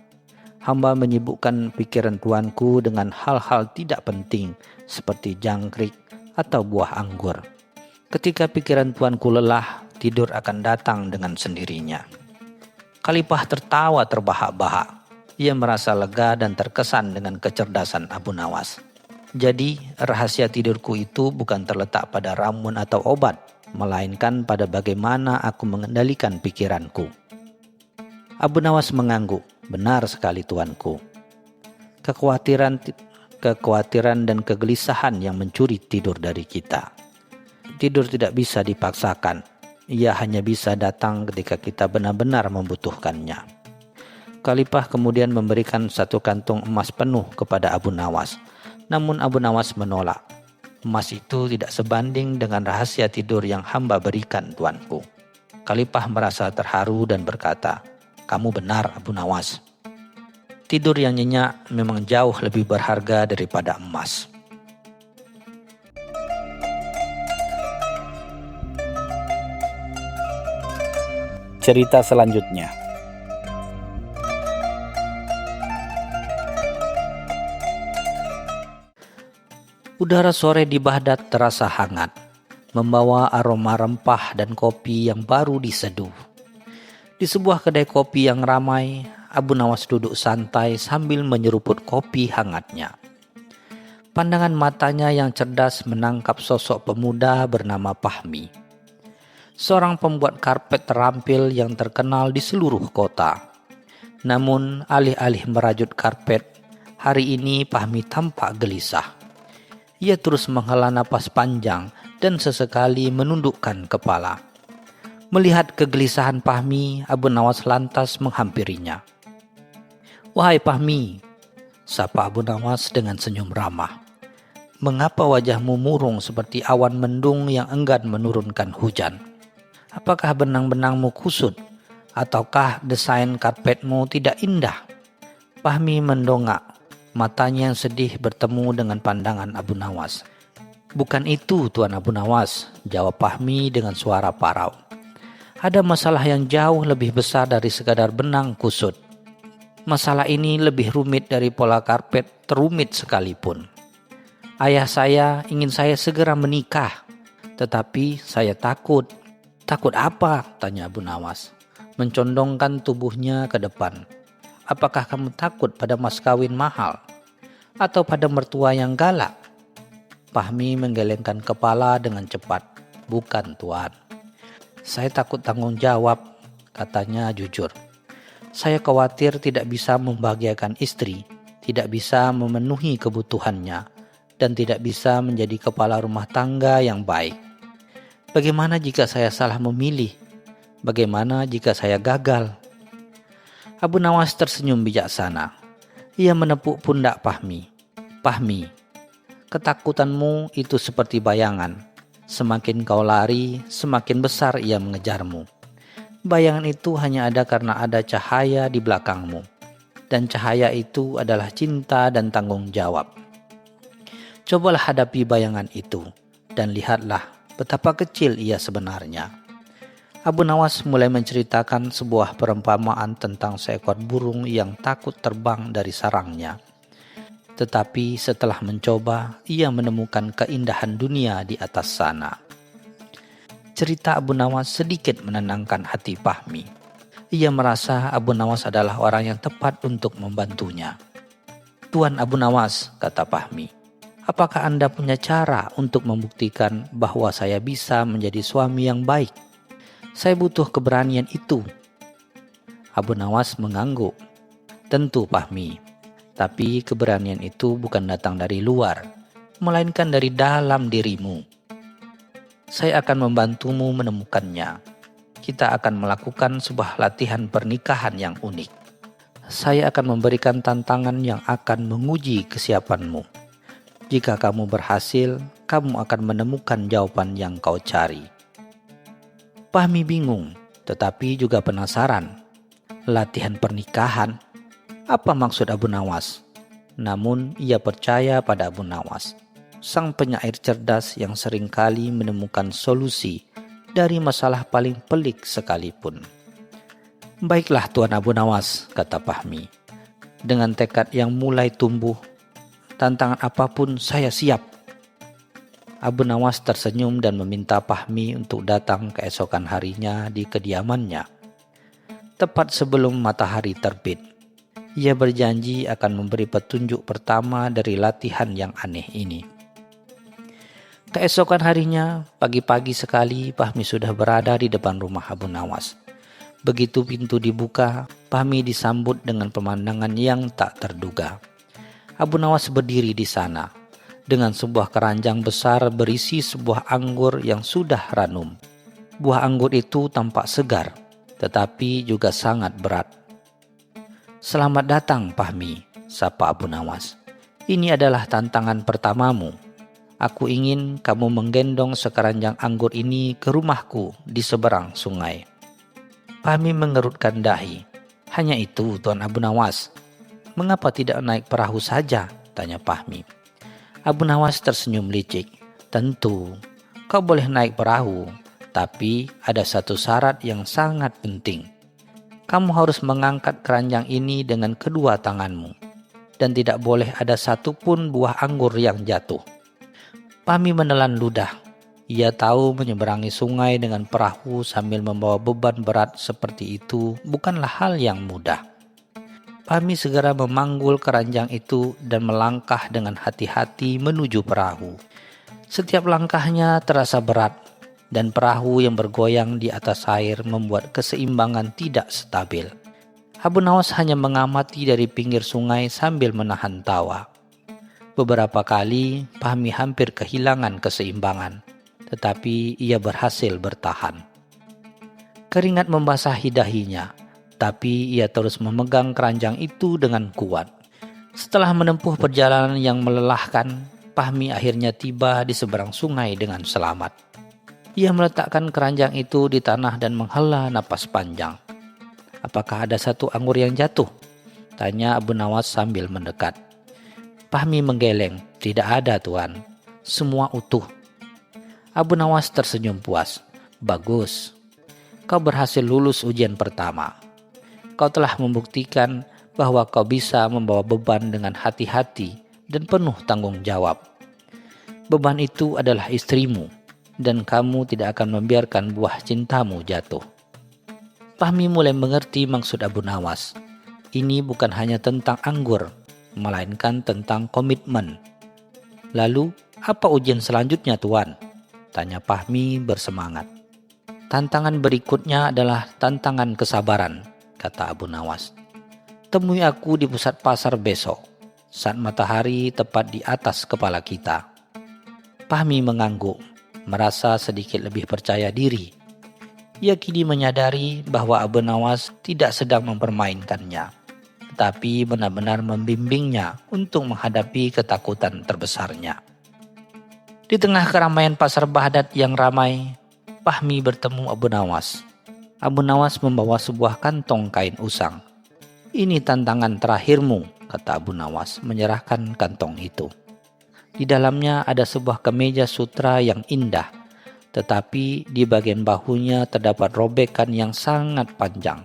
Hamba menyibukkan pikiran tuanku dengan hal-hal tidak penting seperti jangkrik atau buah anggur. Ketika pikiran tuanku lelah, tidur akan datang dengan sendirinya. Khalifah tertawa terbahak-bahak. Ia merasa lega dan terkesan dengan kecerdasan Abu Nawas. Jadi, rahasia tidurku itu bukan terletak pada ramuan atau obat, melainkan pada bagaimana aku mengendalikan pikiranku. Abu Nawas mengangguk. Benar sekali tuanku. Kekhawatiran dan kegelisahan yang mencuri tidur dari kita. Tidur tidak bisa dipaksakan. Ia hanya bisa datang ketika kita benar-benar membutuhkannya. Khalifah kemudian memberikan 1 kantung emas penuh kepada Abu Nawas. Namun Abu Nawas menolak. Emas itu tidak sebanding dengan rahasia tidur yang hamba berikan, tuanku. Khalifah merasa terharu dan berkata, "Kamu benar, Abu Nawas. Tidur yang nyenyak memang jauh lebih berharga daripada emas." Cerita selanjutnya. Udara sore di Baghdad terasa hangat, membawa aroma rempah dan kopi yang baru diseduh. Di sebuah kedai kopi yang ramai, Abu Nawas duduk santai sambil menyeruput kopi hangatnya. Pandangan matanya yang cerdas menangkap sosok pemuda bernama Fahmi. Seorang pembuat karpet terampil yang terkenal di seluruh kota. Namun alih-alih merajut karpet, hari ini Fahmi tampak gelisah. Ia terus menghela napas panjang dan sesekali menundukkan kepala. Melihat kegelisahan Fahmi, Abu Nawas lantas menghampirinya. "Wahai Fahmi," sapa Abu Nawas dengan senyum ramah. "Mengapa wajahmu murung seperti awan mendung yang enggan menurunkan hujan? Apakah benang-benangmu kusut? Ataukah desain karpetmu tidak indah?" Fahmi mendongak, matanya yang sedih bertemu dengan pandangan Abu Nawas. "Bukan itu, Tuan Abu Nawas," jawab Fahmi dengan suara parau. "Ada masalah yang jauh lebih besar dari sekadar benang kusut. Masalah ini lebih rumit dari pola karpet terumit sekalipun. Ayah saya ingin saya segera menikah, tetapi saya takut." "Takut apa?" tanya Abu Nawas, mencondongkan tubuhnya ke depan. "Apakah kamu takut pada mas kawin mahal? Atau pada mertua yang galak?" Fahmi menggelengkan kepala dengan cepat. "Bukan, Tuan. Saya takut tanggung jawab," katanya jujur. "Saya khawatir tidak bisa membahagiakan istri, tidak bisa memenuhi kebutuhannya, dan tidak bisa menjadi kepala rumah tangga yang baik. Bagaimana jika saya salah memilih? Bagaimana jika saya gagal?" Abu Nawas tersenyum bijaksana. Ia menepuk pundak Fahmi. "Fahmi, ketakutanmu itu seperti bayangan. Semakin kau lari, semakin besar ia mengejarmu. Bayangan itu hanya ada karena ada cahaya di belakangmu. Dan cahaya itu adalah cinta dan tanggung jawab. Cobalah hadapi bayangan itu, dan lihatlah betapa kecil ia sebenarnya." Abu Nawas mulai menceritakan sebuah perumpamaan tentang seekor burung yang takut terbang dari sarangnya. Tetapi setelah mencoba, ia menemukan keindahan dunia di atas sana. Cerita Abu Nawas sedikit menenangkan hati Fahmi. Ia merasa Abu Nawas adalah orang yang tepat untuk membantunya. "Tuan Abu Nawas," kata Fahmi, "apakah Anda punya cara untuk membuktikan bahwa saya bisa menjadi suami yang baik? Saya butuh keberanian itu." Abu Nawas mengangguk. "Tentu, Fahmi. Tapi keberanian itu bukan datang dari luar, melainkan dari dalam dirimu. Saya akan membantumu menemukannya. Kita akan melakukan sebuah latihan pernikahan yang unik. Saya akan memberikan tantangan yang akan menguji kesiapanmu. Jika kamu berhasil, kamu akan menemukan jawaban yang kau cari." Fahmi bingung, tetapi juga penasaran. Latihan pernikahan? Apa maksud Abu Nawas? Namun ia percaya pada Abu Nawas, sang penyair cerdas yang seringkali menemukan solusi dari masalah paling pelik sekalipun. "Baiklah Tuan Abu Nawas," kata Fahmi, dengan tekad yang mulai tumbuh. "Tantangan apapun saya siap." Abu Nawas tersenyum dan meminta Fahmi untuk datang keesokan harinya di kediamannya. Tepat sebelum matahari terbit, ia berjanji akan memberi petunjuk pertama dari latihan yang aneh ini. Keesokan harinya, pagi-pagi sekali Fahmi sudah berada di depan rumah Abu Nawas. Begitu pintu dibuka, Fahmi disambut dengan pemandangan yang tak terduga. Abu Nawas berdiri di sana, dengan sebuah keranjang besar berisi sebuah anggur yang sudah ranum. Buah anggur itu tampak segar, tetapi juga sangat berat. "Selamat datang, Fahmi," sapa Abu Nawas. "Ini adalah tantangan pertamamu. Aku ingin kamu menggendong sekeranjang anggur ini ke rumahku di seberang sungai." Fahmi mengerutkan dahi. "Hanya itu, Tuan Abu Nawas. Mengapa tidak naik perahu saja?" tanya Fahmi. Abu Nawas tersenyum licik. "Tentu, kau boleh naik perahu, tapi ada satu syarat yang sangat penting. Kamu harus mengangkat keranjang ini dengan kedua tanganmu, dan tidak boleh ada satupun buah anggur yang jatuh." Fahmi menelan ludah. Ia tahu menyeberangi sungai dengan perahu sambil membawa beban berat seperti itu bukanlah hal yang mudah. Fahmi segera memanggul keranjang itu dan melangkah dengan hati-hati menuju perahu. Setiap langkahnya terasa berat, dan perahu yang bergoyang di atas air membuat keseimbangan tidak stabil. Abu Nawas hanya mengamati dari pinggir sungai sambil menahan tawa. Beberapa kali Fahmi hampir kehilangan keseimbangan, tetapi ia berhasil bertahan. Keringat membasahi dahinya, tapi ia terus memegang keranjang itu dengan kuat. Setelah menempuh perjalanan yang melelahkan, Fahmi akhirnya tiba di seberang sungai dengan selamat. Ia meletakkan keranjang itu di tanah dan menghela napas panjang. "Apakah ada satu anggur yang jatuh?" tanya Abu Nawas sambil mendekat. Fahmi menggeleng. "Tidak ada, Tuan. Semua utuh." Abu Nawas tersenyum puas. "Bagus. Kau berhasil lulus ujian pertama. Kau telah membuktikan bahwa kau bisa membawa beban dengan hati-hati dan penuh tanggung jawab. Beban itu adalah istrimu, dan kamu tidak akan membiarkan buah cintamu jatuh." Fahmi mulai mengerti maksud Abu Nawas. Ini bukan hanya tentang anggur, melainkan tentang komitmen. "Lalu, apa ujian selanjutnya, Tuan?" tanya Fahmi bersemangat. "Tantangan berikutnya adalah tantangan kesabaran," kata Abu Nawas. "Temui aku di pusat pasar besok, saat matahari tepat di atas kepala kita." Fahmi mengangguk, merasa sedikit lebih percaya diri. Ia kini menyadari bahwa Abu Nawas tidak sedang mempermainkannya, tetapi benar-benar membimbingnya untuk menghadapi ketakutan terbesarnya. Di tengah keramaian pasar Baghdad yang ramai, Fahmi bertemu Abu Nawas. Abu Nawas membawa sebuah kantong kain usang. "Ini tantangan terakhirmu," kata Abu Nawas menyerahkan kantong itu. Di dalamnya ada sebuah kemeja sutra yang indah, tetapi di bagian bahunya terdapat robekan yang sangat panjang.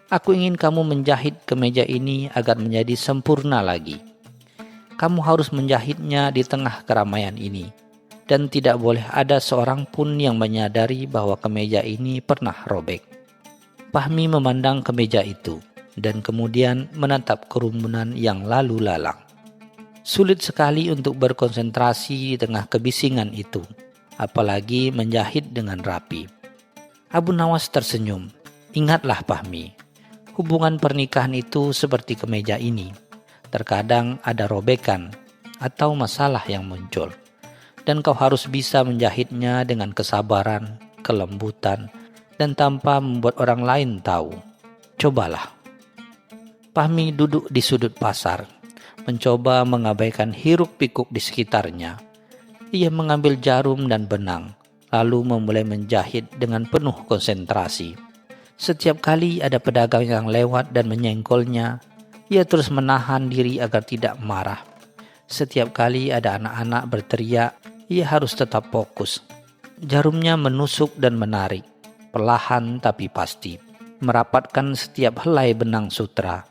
"Aku ingin kamu menjahit kemeja ini agar menjadi sempurna lagi. Kamu harus menjahitnya di tengah keramaian ini, dan tidak boleh ada seorang pun yang menyadari bahwa kemeja ini pernah robek." Fahmi memandang kemeja itu, dan kemudian menatap kerumunan yang lalu lalang. Sulit sekali untuk berkonsentrasi di tengah kebisingan itu, apalagi menjahit dengan rapi. Abu Nawas tersenyum. "Ingatlah, Fahmi, hubungan pernikahan itu seperti kemeja ini. Terkadang ada robekan atau masalah yang muncul, dan kau harus bisa menjahitnya dengan kesabaran, kelembutan, dan tanpa membuat orang lain tahu. Cobalah." Fahmi duduk di sudut pasar, mencoba mengabaikan hiruk-pikuk di sekitarnya. Ia mengambil jarum dan benang, lalu memulai menjahit dengan penuh konsentrasi. Setiap kali ada pedagang yang lewat dan menyenggolnya, ia terus menahan diri agar tidak marah. Setiap kali ada anak-anak berteriak, ia harus tetap fokus. Jarumnya menusuk dan menarik, perlahan tapi pasti, merapatkan setiap helai benang sutra.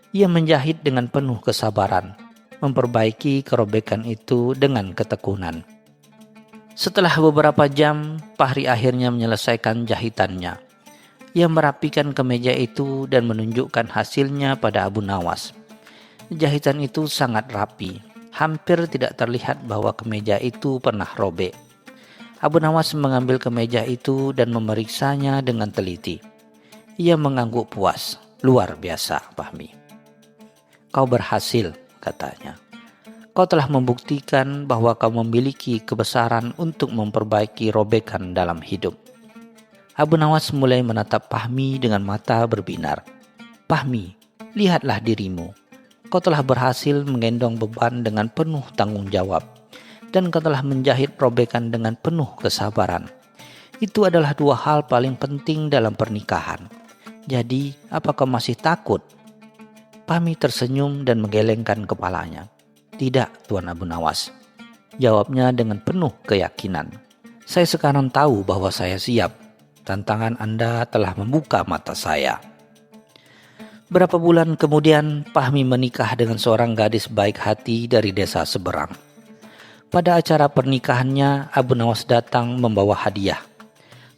Ia menjahit dengan penuh kesabaran, memperbaiki kerobekan itu dengan ketekunan. Setelah beberapa jam, Fahri akhirnya menyelesaikan jahitannya. Ia merapikan kemeja itu dan menunjukkan hasilnya pada Abu Nawas. Jahitan itu sangat rapi, hampir tidak terlihat bahwa kemeja itu pernah robek. Abu Nawas mengambil kemeja itu dan memeriksanya dengan teliti. Ia mengangguk puas. "Luar biasa, Fahmi. Kau berhasil," katanya. Kau telah membuktikan bahwa kau memiliki kebesaran untuk memperbaiki robekan dalam hidup. Abu Nawas mulai menatap Fahmi dengan mata berbinar. Fahmi, lihatlah dirimu. Kau telah berhasil menggendong beban dengan penuh tanggung jawab. Dan kau telah menjahit robekan dengan penuh kesabaran. Itu adalah dua hal paling penting dalam pernikahan. Jadi, apa kau masih takut? Fahmi tersenyum dan menggelengkan kepalanya. Tidak, Tuan Abu Nawas. Jawabnya dengan penuh keyakinan. Saya sekarang tahu bahwa saya siap. Tantangan Anda telah membuka mata saya. Berapa bulan kemudian, Fahmi menikah dengan seorang gadis baik hati dari desa seberang. Pada acara pernikahannya, Abu Nawas datang membawa hadiah.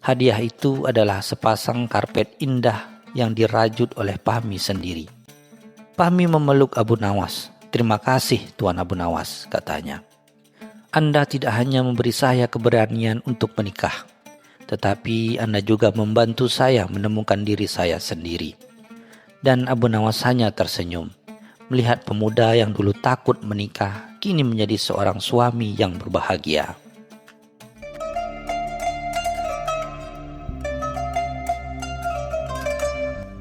Hadiah itu adalah sepasang karpet indah yang dirajut oleh Fahmi sendiri. Fahmi memeluk Abu Nawas. Terima kasih Tuan Abu Nawas, katanya. Anda tidak hanya memberi saya keberanian untuk menikah, tetapi Anda juga membantu saya menemukan diri saya sendiri. Dan Abu Nawas hanya tersenyum, melihat pemuda yang dulu takut menikah, kini menjadi seorang suami yang berbahagia.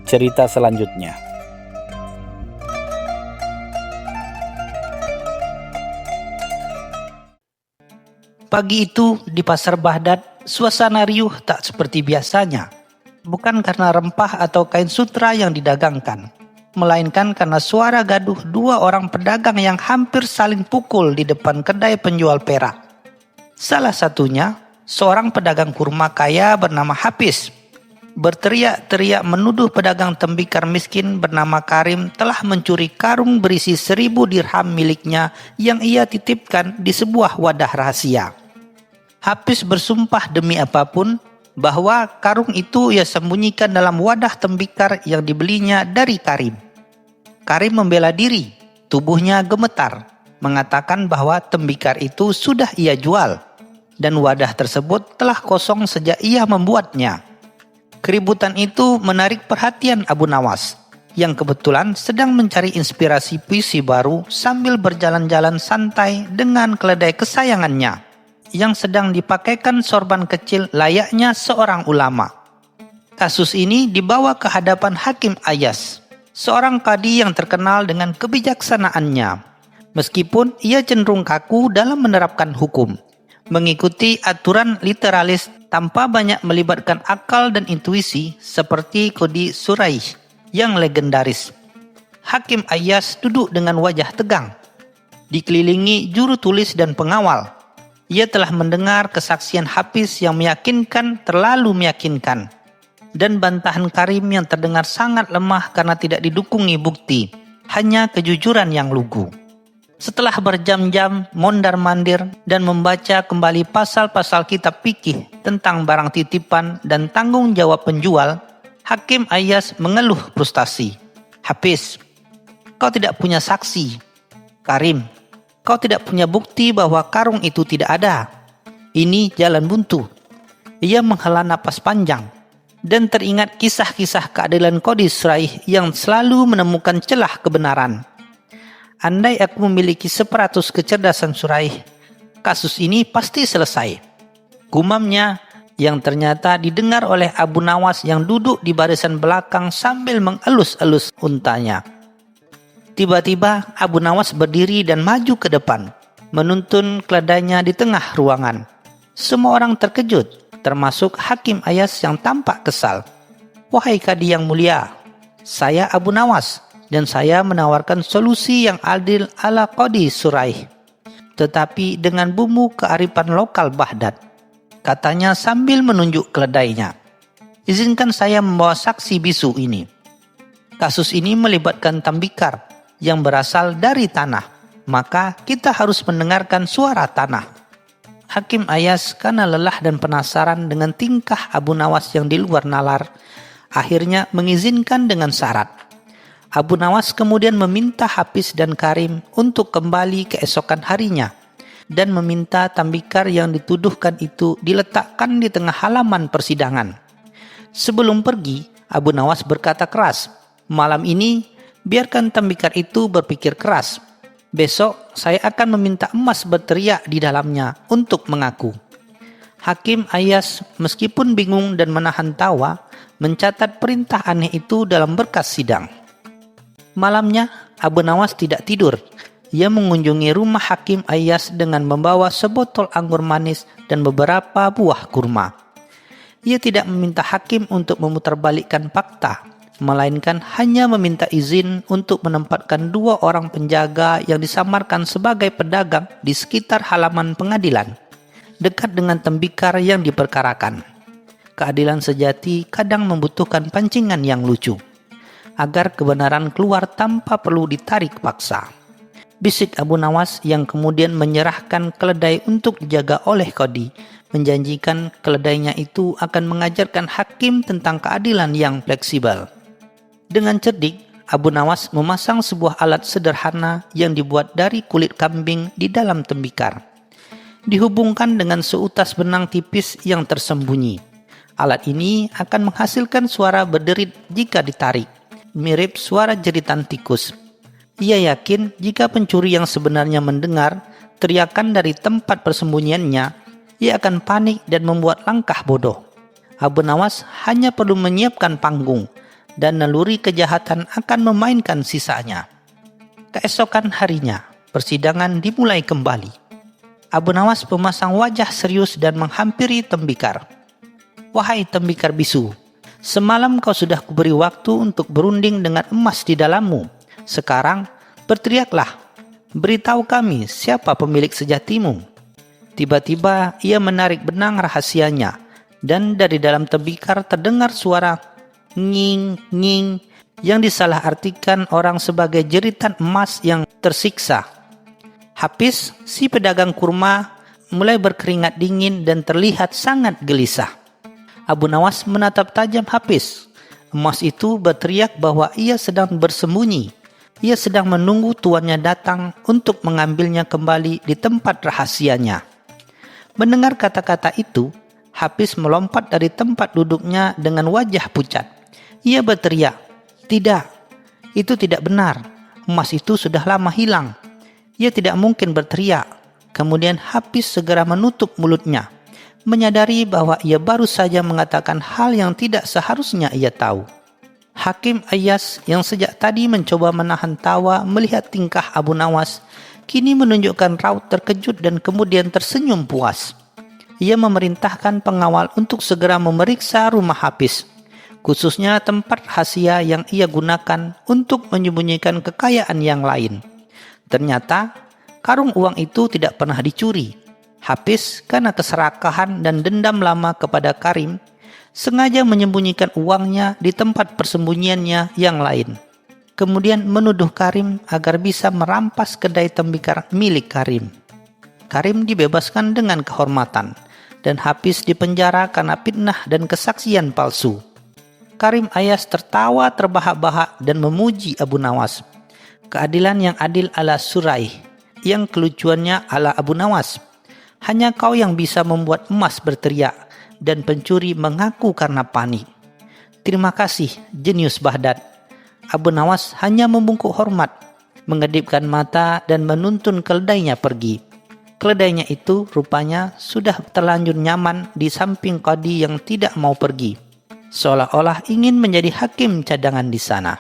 Cerita selanjutnya. Pagi itu di pasar Baghdad, suasana riuh tak seperti biasanya. Bukan karena rempah atau kain sutra yang didagangkan, melainkan karena suara gaduh dua orang pedagang yang hampir saling pukul di depan kedai penjual perak. Salah satunya, seorang pedagang kurma kaya bernama Hafiz, berteriak-teriak menuduh pedagang tembikar miskin bernama Karim telah mencuri karung berisi 1000 dirham miliknya yang ia titipkan di sebuah wadah rahasia. Hafiz bersumpah demi apapun bahwa karung itu ia sembunyikan dalam wadah tembikar yang dibelinya dari Karim. Karim membela diri, tubuhnya gemetar, mengatakan bahwa tembikar itu sudah ia jual dan wadah tersebut telah kosong sejak ia membuatnya. Keributan itu menarik perhatian Abu Nawas yang kebetulan sedang mencari inspirasi puisi baru sambil berjalan-jalan santai dengan keledai kesayangannya yang sedang dipakaikan sorban kecil layaknya seorang ulama. Kasus ini dibawa ke hadapan Hakim Ayas, seorang kadi yang terkenal dengan kebijaksanaannya. Meskipun ia cenderung kaku dalam menerapkan hukum, mengikuti aturan literalis tanpa banyak melibatkan akal dan intuisi seperti Qadi Suraih yang legendaris. Hakim Ayas duduk dengan wajah tegang, dikelilingi juru tulis dan pengawal. Ia telah mendengar kesaksian Hafiz yang meyakinkan terlalu meyakinkan, dan bantahan Karim yang terdengar sangat lemah karena tidak didukungi bukti, hanya kejujuran yang lugu. Setelah berjam-jam mondar-mandir dan membaca kembali pasal-pasal kitab fikih tentang barang titipan dan tanggung jawab penjual, Hakim Ayas mengeluh frustasi. Hafiz, kau tidak punya saksi. Karim, kau tidak punya bukti bahwa karung itu tidak ada. Ini jalan buntu. Ia menghela napas panjang dan teringat kisah-kisah keadilan Qadi Suraih yang selalu menemukan celah kebenaran. Andai aku memiliki 100 kecerdasan Suraih, kasus ini pasti selesai. Gumamnya yang ternyata didengar oleh Abu Nawas yang duduk di barisan belakang sambil mengelus-elus untanya. Tiba-tiba Abu Nawas berdiri dan maju ke depan, menuntun keledainya di tengah ruangan. Semua orang terkejut, termasuk Hakim Ayas yang tampak kesal. Wahai kadi yang mulia, saya Abu Nawas dan saya menawarkan solusi yang adil ala Qadi Suraih, tetapi dengan bumbu kearifan lokal Baghdad, katanya sambil menunjuk keledainya. Izinkan saya membawa saksi bisu ini. Kasus ini melibatkan tembikar yang berasal dari tanah, maka kita harus mendengarkan suara tanah. Hakim Ayas karena lelah dan penasaran dengan tingkah Abu Nawas yang di luar nalar, akhirnya mengizinkan dengan syarat. Abu Nawas kemudian meminta Hafiz dan Karim untuk kembali keesokan harinya dan meminta tembikar yang dituduhkan itu diletakkan di tengah halaman persidangan. Sebelum pergi, Abu Nawas berkata keras, "Malam ini biarkan tembikar itu berpikir keras. Besok saya akan meminta emas berteriak di dalamnya untuk mengaku." Hakim Ayyas meskipun bingung dan menahan tawa, mencatat perintah aneh itu dalam berkas sidang. Malamnya, Abu Nawas tidak tidur. Ia mengunjungi rumah Hakim Ayyas dengan membawa sebotol anggur manis dan beberapa buah kurma. Ia tidak meminta hakim untuk memutarbalikkan fakta, melainkan hanya meminta izin untuk menempatkan 2 orang penjaga yang disamarkan sebagai pedagang di sekitar halaman pengadilan, dekat dengan tembikar yang diperkarakan. Keadilan sejati kadang membutuhkan pancingan yang lucu, agar kebenaran keluar tanpa perlu ditarik paksa. Bisik Abu Nawas yang kemudian menyerahkan keledai untuk dijaga oleh Qadi, menjanjikan keledainya itu akan mengajarkan hakim tentang keadilan yang fleksibel. Dengan cerdik, Abu Nawas memasang sebuah alat sederhana yang dibuat dari kulit kambing di dalam tembikar. Dihubungkan dengan seutas benang tipis yang tersembunyi. Alat ini akan menghasilkan suara berderit jika ditarik, mirip suara jeritan tikus. Ia yakin jika pencuri yang sebenarnya mendengar teriakan dari tempat persembunyiannya, ia akan panik dan membuat langkah bodoh. Abu Nawas hanya perlu menyiapkan panggung, dan naluri kejahatan akan memainkan sisanya. Keesokan harinya, persidangan dimulai kembali. Abu Nawas memasang wajah serius dan menghampiri tembikar. "Wahai tembikar bisu, semalam kau sudah kuberi waktu untuk berunding dengan emas di dalammu. Sekarang berteriaklah, beritahu kami siapa pemilik sejatimu." Tiba-tiba ia menarik benang rahasianya, dan dari dalam tembikar terdengar suara nging nging yang disalahartikan orang sebagai jeritan emas yang tersiksa. Hafiz, si pedagang kurma, mulai berkeringat dingin dan terlihat sangat gelisah. Abu Nawas menatap tajam Hafiz. Emas itu berteriak bahwa ia sedang bersembunyi. Ia sedang menunggu tuannya datang untuk mengambilnya kembali di tempat rahasianya. Mendengar kata-kata itu, Hafiz melompat dari tempat duduknya dengan wajah pucat. Ia berteriak, "Tidak, itu tidak benar. Emas itu sudah lama hilang." Ia tidak mungkin berteriak. Kemudian Hafiz segera menutup mulutnya, menyadari bahwa ia baru saja mengatakan hal yang tidak seharusnya ia tahu. Hakim Ayyas yang sejak tadi mencoba menahan tawa melihat tingkah Abu Nawas, kini menunjukkan raut terkejut dan kemudian tersenyum puas. Ia memerintahkan pengawal untuk segera memeriksa rumah Hafiz, khususnya tempat rahasia yang ia gunakan untuk menyembunyikan kekayaan yang lain. Ternyata, karung uang itu tidak pernah dicuri. Hafiz, karena keserakahan dan dendam lama kepada Karim, sengaja menyembunyikan uangnya di tempat persembunyiannya yang lain. Kemudian menuduh Karim agar bisa merampas kedai tembikar milik Karim. Karim dibebaskan dengan kehormatan, dan Hafiz dipenjara karena fitnah dan kesaksian palsu. Karim Ayyas tertawa terbahak-bahak dan memuji Abu Nawas. Keadilan yang adil ala Suraih, yang kelucuannya ala Abu Nawas. Hanya kau yang bisa membuat emas berteriak dan pencuri mengaku karena panik. Terima kasih, jenius Baghdad. Abu Nawas hanya membungkuk hormat, mengedipkan mata dan menuntun keledainya pergi. Keledainya itu rupanya sudah terlanjur nyaman di samping Qadi yang tidak mau pergi, seolah-olah ingin menjadi hakim cadangan di sana.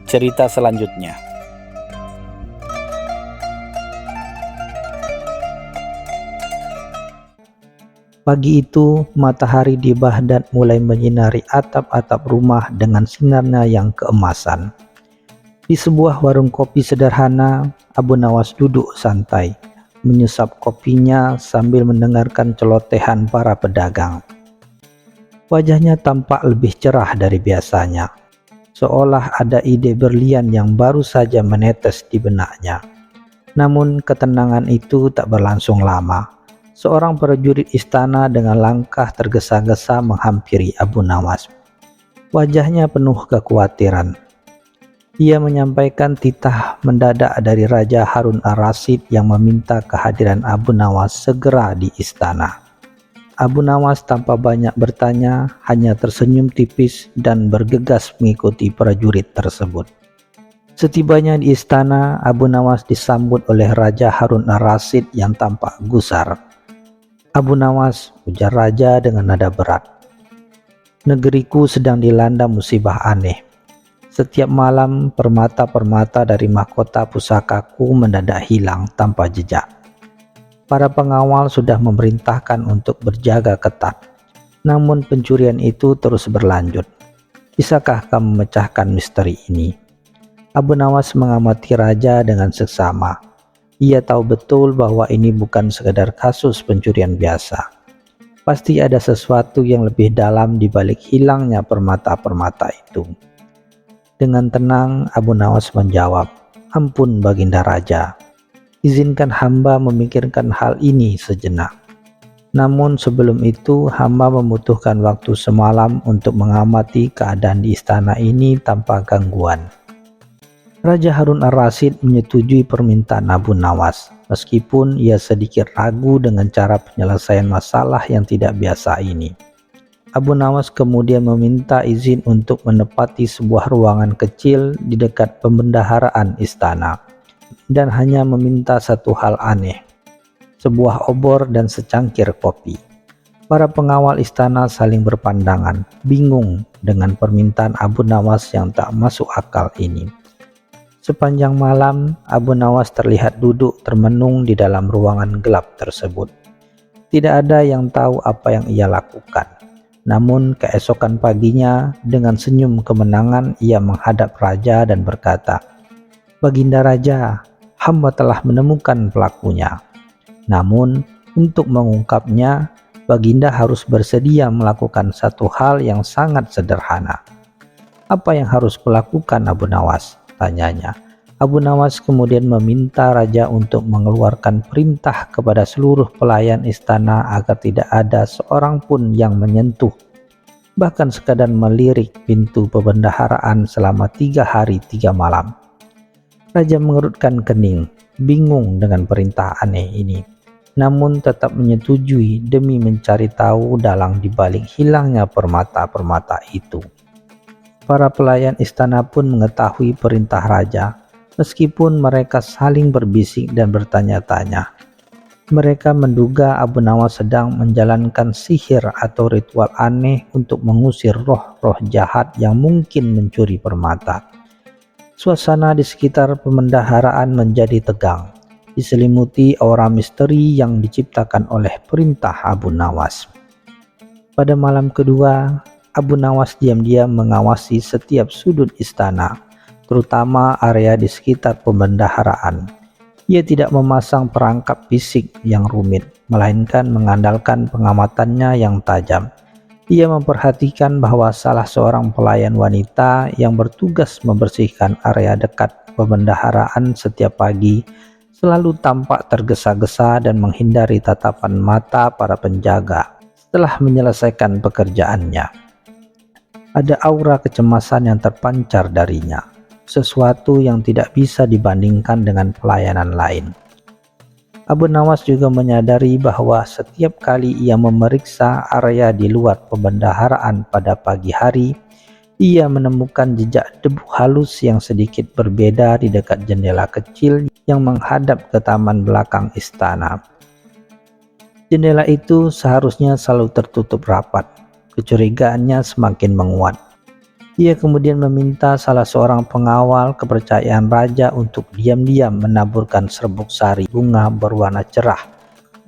Cerita selanjutnya. Pagi itu, matahari di Baghdad mulai menyinari atap-atap rumah dengan sinarnya yang keemasan. Di sebuah warung kopi sederhana, Abu Nawas duduk santai, menyesap kopinya sambil mendengarkan celotehan para pedagang. Wajahnya tampak lebih cerah dari biasanya, seolah ada ide berlian yang baru saja menetes di benaknya. Namun ketenangan itu tak berlangsung lama. Seorang prajurit istana dengan langkah tergesa-gesa menghampiri Abu Nawas. Wajahnya penuh kekhawatiran. Ia menyampaikan titah mendadak dari Raja Harun ar-Rasyid yang meminta kehadiran Abu Nawas segera di istana. Abu Nawas tanpa banyak bertanya hanya tersenyum tipis dan bergegas mengikuti prajurit tersebut. Setibanya di istana, Abu Nawas disambut oleh Raja Harun ar-Rasyid yang tampak gusar. "Abu Nawas," ujar raja dengan nada berat, "negeriku sedang dilanda musibah aneh. Setiap malam permata-permata dari mahkota pusakaku mendadak hilang tanpa jejak. Para pengawal sudah memerintahkan untuk berjaga ketat, namun pencurian itu terus berlanjut. Bisakah kamu memecahkan misteri ini?" Abu Nawas mengamati raja dengan seksama. Ia tahu betul bahwa ini bukan sekedar kasus pencurian biasa. Pasti ada sesuatu yang lebih dalam di balik hilangnya permata-permata itu. Dengan tenang Abu Nawas menjawab, "Ampun Baginda Raja, izinkan hamba memikirkan hal ini sejenak. Namun sebelum itu hamba membutuhkan waktu semalam untuk mengamati keadaan di istana ini tanpa gangguan." Raja Harun ar-Rasyid menyetujui permintaan Abu Nawas, meskipun ia sedikit ragu dengan cara penyelesaian masalah yang tidak biasa ini. Abu Nawas kemudian meminta izin untuk menempati sebuah ruangan kecil di dekat pembendaharaan istana, dan hanya meminta satu hal aneh, sebuah obor dan secangkir kopi. Para pengawal istana saling berpandangan, bingung dengan permintaan Abu Nawas yang tak masuk akal ini. Sepanjang malam, Abu Nawas terlihat duduk termenung di dalam ruangan gelap tersebut. Tidak ada yang tahu apa yang ia lakukan. Namun keesokan paginya, dengan senyum kemenangan ia menghadap raja dan berkata, "Baginda Raja, hamba telah menemukan pelakunya. Namun untuk mengungkapnya, Baginda harus bersedia melakukan satu hal yang sangat sederhana." "Apa yang harus kulakukan Abu Nawas?" tanyanya. Abu Nawas kemudian meminta raja untuk mengeluarkan perintah kepada seluruh pelayan istana agar tidak ada seorang pun yang menyentuh, bahkan sekadar melirik pintu pembendaharaan selama 3 hari 3 malam. Raja mengerutkan kening, bingung dengan perintah aneh ini, namun tetap menyetujui demi mencari tahu dalang dibalik hilangnya permata-permata itu. Para pelayan istana pun mengetahui perintah raja, meskipun mereka saling berbisik dan bertanya-tanya. Mereka menduga Abu Nawas sedang menjalankan sihir atau ritual aneh untuk mengusir roh-roh jahat yang mungkin mencuri permata. Suasana di sekitar pemendaharaan menjadi tegang, diselimuti aura misteri yang diciptakan oleh perintah Abu Nawas. Pada malam kedua, Abu Nawas diam-diam mengawasi setiap sudut istana, terutama area di sekitar pembendaharaan. Ia tidak memasang perangkap fisik yang rumit, melainkan mengandalkan pengamatannya yang tajam. Ia memperhatikan bahwa salah seorang pelayan wanita yang bertugas membersihkan area dekat pembendaharaan setiap pagi selalu tampak tergesa-gesa dan menghindari tatapan mata para penjaga setelah menyelesaikan pekerjaannya. Ada aura kecemasan yang terpancar darinya, sesuatu yang tidak bisa dibandingkan dengan pelayanan lain. Abu Nawas juga menyadari bahwa setiap kali ia memeriksa area di luar pembendaharaan pada pagi hari, ia menemukan jejak debu halus yang sedikit berbeda di dekat jendela kecil yang menghadap ke taman belakang istana. Jendela itu seharusnya selalu tertutup rapat. Kecurigaannya semakin menguat. Ia kemudian meminta salah seorang pengawal kepercayaan raja untuk diam-diam menaburkan serbuk sari bunga berwarna cerah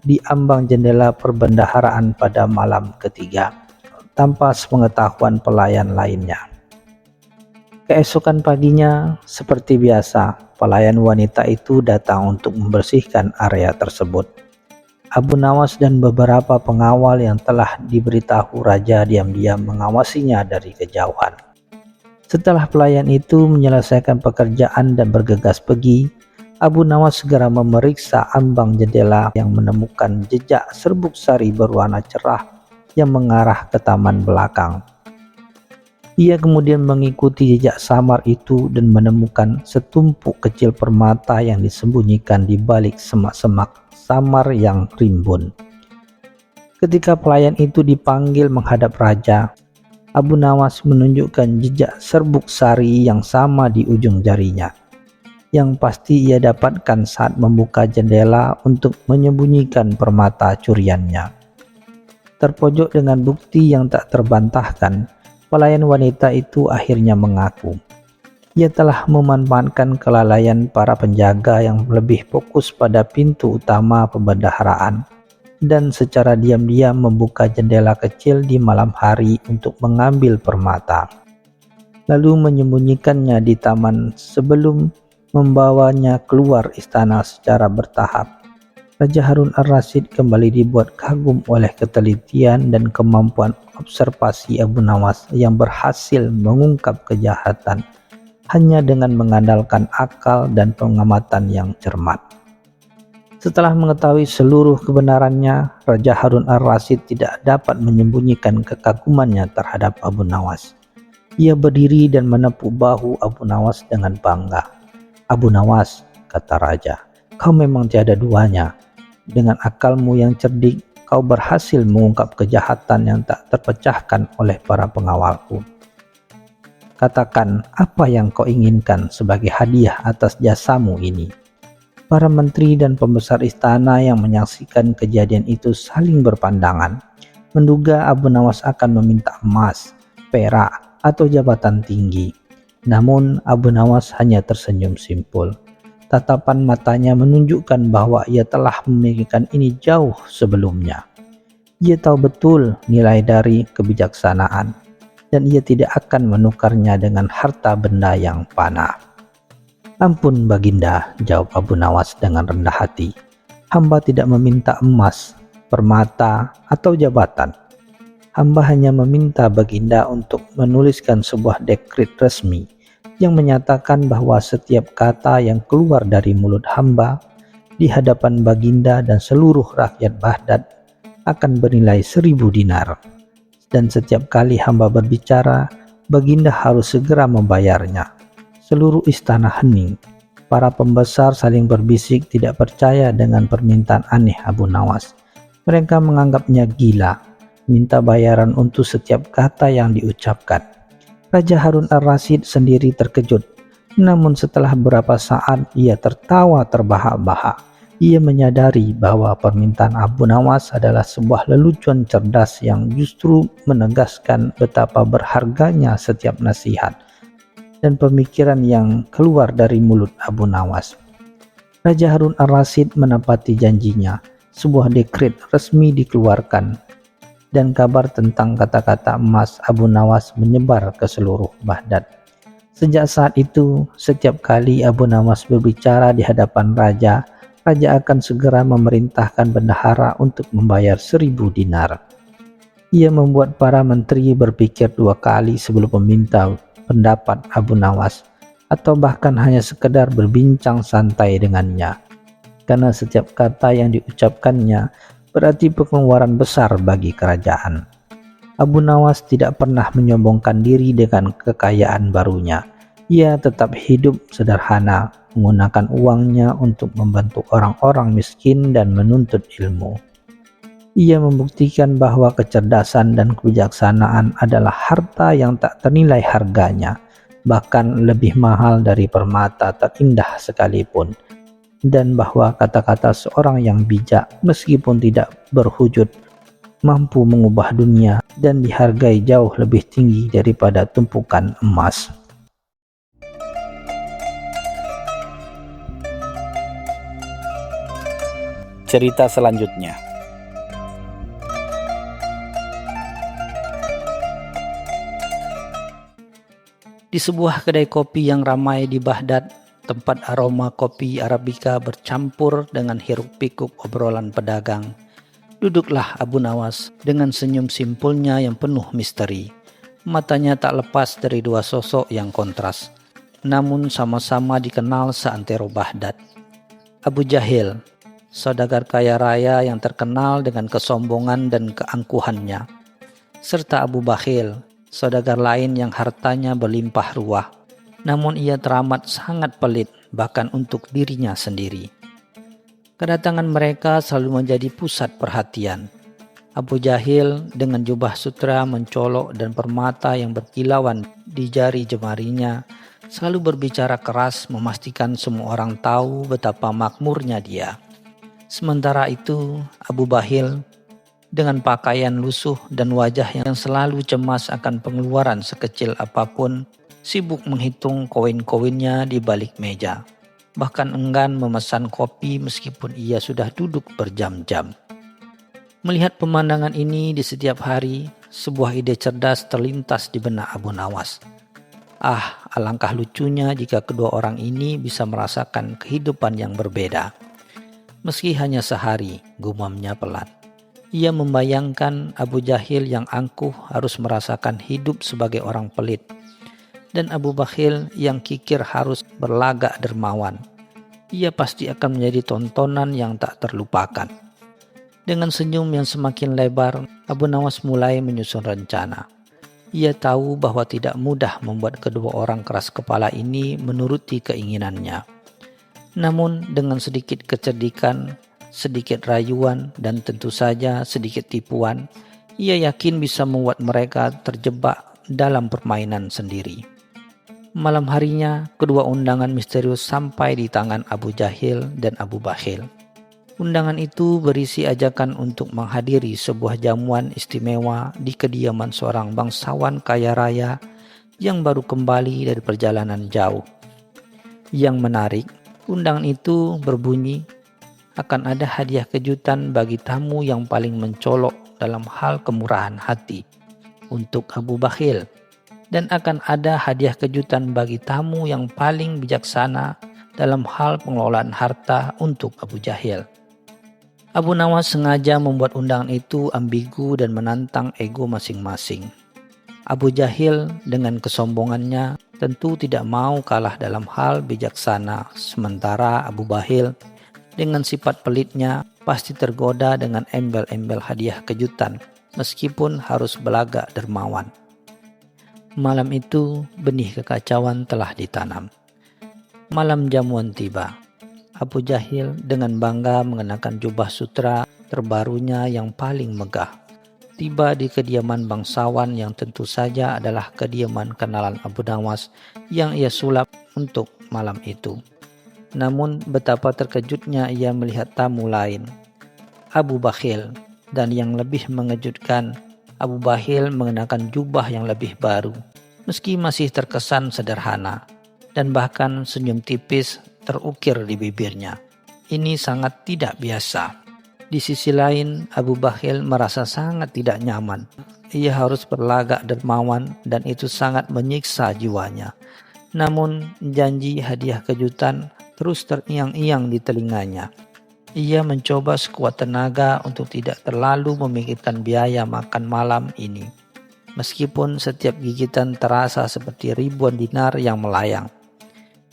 di ambang jendela perbendaharaan pada malam ketiga, tanpa sepengetahuan pelayan lainnya. Keesokan paginya, seperti biasa, pelayan wanita itu datang untuk membersihkan area tersebut. Abu Nawas dan beberapa pengawal yang telah diberitahu raja diam-diam mengawasinya dari kejauhan. Setelah pelayan itu menyelesaikan pekerjaan dan bergegas pergi, Abu Nawas segera memeriksa ambang jendela yang menemukan jejak serbuk sari berwarna cerah yang mengarah ke taman belakang. Ia kemudian mengikuti jejak samar itu dan menemukan setumpuk kecil permata yang disembunyikan di balik semak-semak samar yang rimbun. Ketika pelayan itu dipanggil menghadap raja, Abu Nawas menunjukkan jejak serbuk sari yang sama di ujung jarinya, yang pasti ia dapatkan saat membuka jendela untuk menyembunyikan permata curiannya. Terpojok dengan bukti yang tak terbantahkan, pelayan wanita itu akhirnya mengaku ia telah memanfaatkan kelalaian para penjaga yang lebih fokus pada pintu utama pembendaharaan dan secara diam-diam membuka jendela kecil di malam hari untuk mengambil permata, lalu menyembunyikannya di taman sebelum membawanya keluar istana secara bertahap. Raja Harun ar-Rasyid kembali dibuat kagum oleh ketelitian dan kemampuan observasi Abu Nawas yang berhasil mengungkap kejahatan hanya dengan mengandalkan akal dan pengamatan yang cermat. Setelah mengetahui seluruh kebenarannya, Raja Harun ar-Rasyid tidak dapat menyembunyikan kekagumannya terhadap Abu Nawas. Ia berdiri dan menepuk bahu Abu Nawas dengan bangga. "Abu Nawas," kata raja, "kau memang tiada duanya. Dengan akalmu yang cerdik, kau berhasil mengungkap kejahatan yang tak terpecahkan oleh para pengawalku. Katakan apa yang kau inginkan sebagai hadiah atas jasamu ini." Para menteri dan pembesar istana yang menyaksikan kejadian itu saling berpandangan, menduga Abu Nawas akan meminta emas, perak, atau jabatan tinggi. Namun Abu Nawas hanya tersenyum simpul. Tatapan matanya menunjukkan bahwa ia telah memikirkan ini jauh sebelumnya. Ia tahu betul nilai dari kebijaksanaan, dan ia tidak akan menukarnya dengan harta benda yang fana. "Ampun Baginda," jawab Abu Nawas dengan rendah hati. "Hamba tidak meminta emas, permata, atau jabatan. Hamba hanya meminta Baginda untuk menuliskan sebuah dekret resmi yang menyatakan bahwa setiap kata yang keluar dari mulut hamba di hadapan Baginda dan seluruh rakyat Baghdad akan bernilai 1000 dinar. Dan setiap kali hamba berbicara, Baginda harus segera membayarnya." Seluruh istana hening. Para pembesar saling berbisik tidak percaya dengan permintaan aneh Abu Nawas. Mereka menganggapnya gila, minta bayaran untuk setiap kata yang diucapkan. Raja Harun ar-Rasyid sendiri terkejut. Namun setelah beberapa saat ia tertawa terbahak-bahak. Ia menyadari bahwa permintaan Abu Nawas adalah sebuah lelucon cerdas yang justru menegaskan betapa berharganya setiap nasihat dan pemikiran yang keluar dari mulut Abu Nawas. Raja Harun ar-Rasyid menepati janjinya. Sebuah dekret resmi dikeluarkan dan kabar tentang kata-kata emas Abu Nawas menyebar ke seluruh Baghdad. Sejak saat itu, setiap kali Abu Nawas berbicara di hadapan raja akan segera memerintahkan bendahara untuk membayar 1000 dinar. Ia membuat para menteri berpikir 2 kali sebelum meminta pendapat Abu Nawas, atau bahkan hanya sekedar berbincang santai dengannya, karena setiap kata yang diucapkannya berarti pengeluaran besar bagi kerajaan. Abu Nawas tidak pernah menyombongkan diri dengan kekayaan barunya. Ia tetap hidup sederhana, menggunakan uangnya untuk membantu orang-orang miskin dan menuntut ilmu. Ia membuktikan bahwa kecerdasan dan kebijaksanaan adalah harta yang tak ternilai harganya, bahkan lebih mahal dari permata terindah sekalipun, dan bahwa kata-kata seorang yang bijak meskipun tidak berwujud mampu mengubah dunia dan dihargai jauh lebih tinggi daripada tumpukan emas. Cerita selanjutnya. Di sebuah kedai kopi yang ramai di Baghdad, tempat aroma kopi Arabica bercampur dengan hiruk-pikuk obrolan pedagang, duduklah Abu Nawas dengan senyum simpulnya yang penuh misteri. Matanya tak lepas dari 2 sosok yang kontras, namun sama-sama dikenal seantero Baghdad. Abu Jahil, saudagar kaya raya yang terkenal dengan kesombongan dan keangkuhannya, serta Abu Bakhil, saudagar lain yang hartanya berlimpah ruah, namun ia teramat sangat pelit bahkan untuk dirinya sendiri. Kedatangan mereka selalu menjadi pusat perhatian. Abu Jahil dengan jubah sutra mencolok dan permata yang berkilauan di jari jemarinya selalu berbicara keras memastikan semua orang tahu betapa makmurnya dia. Sementara itu Abu Bahil dengan pakaian lusuh dan wajah yang selalu cemas akan pengeluaran sekecil apapun, sibuk menghitung koin-koinnya di balik meja. Bahkan enggan memesan kopi meskipun ia sudah duduk berjam-jam. Melihat pemandangan ini di setiap hari, sebuah ide cerdas terlintas di benak Abu Nawas. Alangkah lucunya jika kedua orang ini bisa merasakan kehidupan yang berbeda. Meski hanya sehari, gumamnya pelan. Ia membayangkan Abu Jahil yang angkuh harus merasakan hidup sebagai orang pelit, dan Abu Bakhil yang kikir harus berlagak dermawan. Ia pasti akan menjadi tontonan yang tak terlupakan. Dengan senyum yang semakin lebar, Abu Nawas mulai menyusun rencana. Ia tahu bahwa tidak mudah membuat kedua orang keras kepala ini menuruti keinginannya. Namun dengan sedikit kecerdikan, sedikit rayuan, dan tentu saja sedikit tipuan, ia yakin bisa membuat mereka terjebak dalam permainan sendiri. Malam harinya, kedua undangan misterius sampai di tangan Abu Jahil dan Abu Bakhil. Undangan itu berisi ajakan untuk menghadiri sebuah jamuan istimewa di kediaman seorang bangsawan kaya raya yang baru kembali dari perjalanan jauh. Yang menarik, undangan itu berbunyi, akan ada hadiah kejutan bagi tamu yang paling mencolok dalam hal kemurahan hati untuk Abu Bakhil, dan akan ada hadiah kejutan bagi tamu yang paling bijaksana dalam hal pengelolaan harta untuk Abu Jahil. Abu Nawas sengaja membuat undangan itu ambigu dan menantang ego masing-masing. Abu Jahil dengan kesombongannya tentu tidak mau kalah dalam hal bijaksana, sementara Abu Bakhil dengan sifat pelitnya pasti tergoda dengan embel-embel hadiah kejutan meskipun harus belagak dermawan. Malam itu benih kekacauan telah ditanam. Malam jamuan tiba. Abu Jahil dengan bangga mengenakan jubah sutra terbarunya yang paling megah. Tiba di kediaman bangsawan yang tentu saja adalah kediaman kenalan Abu Nawas yang ia sulap untuk malam itu. Namun betapa terkejutnya ia melihat tamu lain, Abu Bakhil, dan yang lebih mengejutkan, Abu Bakhil mengenakan jubah yang lebih baru, meski masih terkesan sederhana, dan bahkan senyum tipis terukir di bibirnya. Ini sangat tidak biasa. Di sisi lain, Abu Bakhil merasa sangat tidak nyaman. Ia harus berlagak dermawan dan itu sangat menyiksa jiwanya. Namun janji hadiah kejutan terus terngiang-ngiang di telinganya. Ia mencoba sekuat tenaga untuk tidak terlalu memikirkan biaya makan malam ini. Meskipun setiap gigitan terasa seperti ribuan dinar yang melayang.